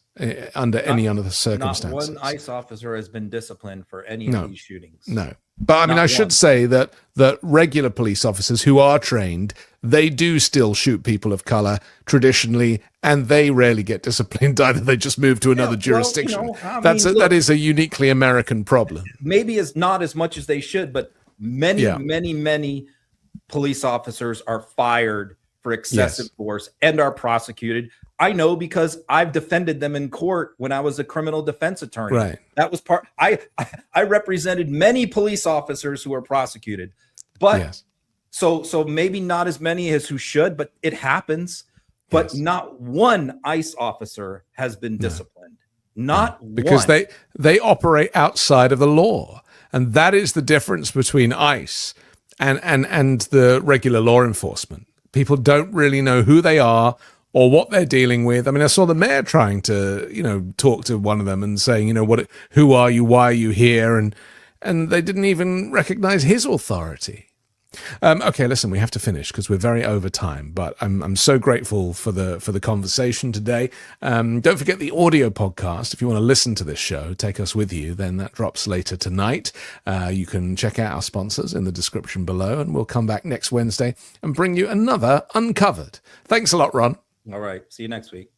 Under any other circumstances. Not one ICE officer has been disciplined for any of these shootings. No. But I mean, I should say that regular police officers who are trained, they do still shoot people of color traditionally, and they rarely get disciplined either. They just move to another jurisdiction. You know, that is a uniquely American problem. Maybe it's not as much as they should, but many police officers are fired for excessive force and are prosecuted. I know because I've defended them in court when I was a criminal defense attorney. Right. That was part. I represented many police officers who were prosecuted, but so maybe not as many as who should, but it happens. But not one ICE officer has been disciplined. Not one. Because they operate outside of the law, and that is the difference between ICE and the regular law enforcement. People don't really know who they are or what they're dealing with. I mean, I saw the mayor trying to, you know, talk to one of them and saying, you know, who are you? Why are you here? And they didn't even recognize his authority. Okay, listen, we have to finish because we're very over time, but I'm so grateful for the conversation today. Don't forget the audio podcast. If you want to listen to this show, take us with you, then that drops later tonight. You can check out our sponsors in the description below, and we'll come back next Wednesday and bring you another Uncovered. Thanks a lot, Ron. All right. See you next week.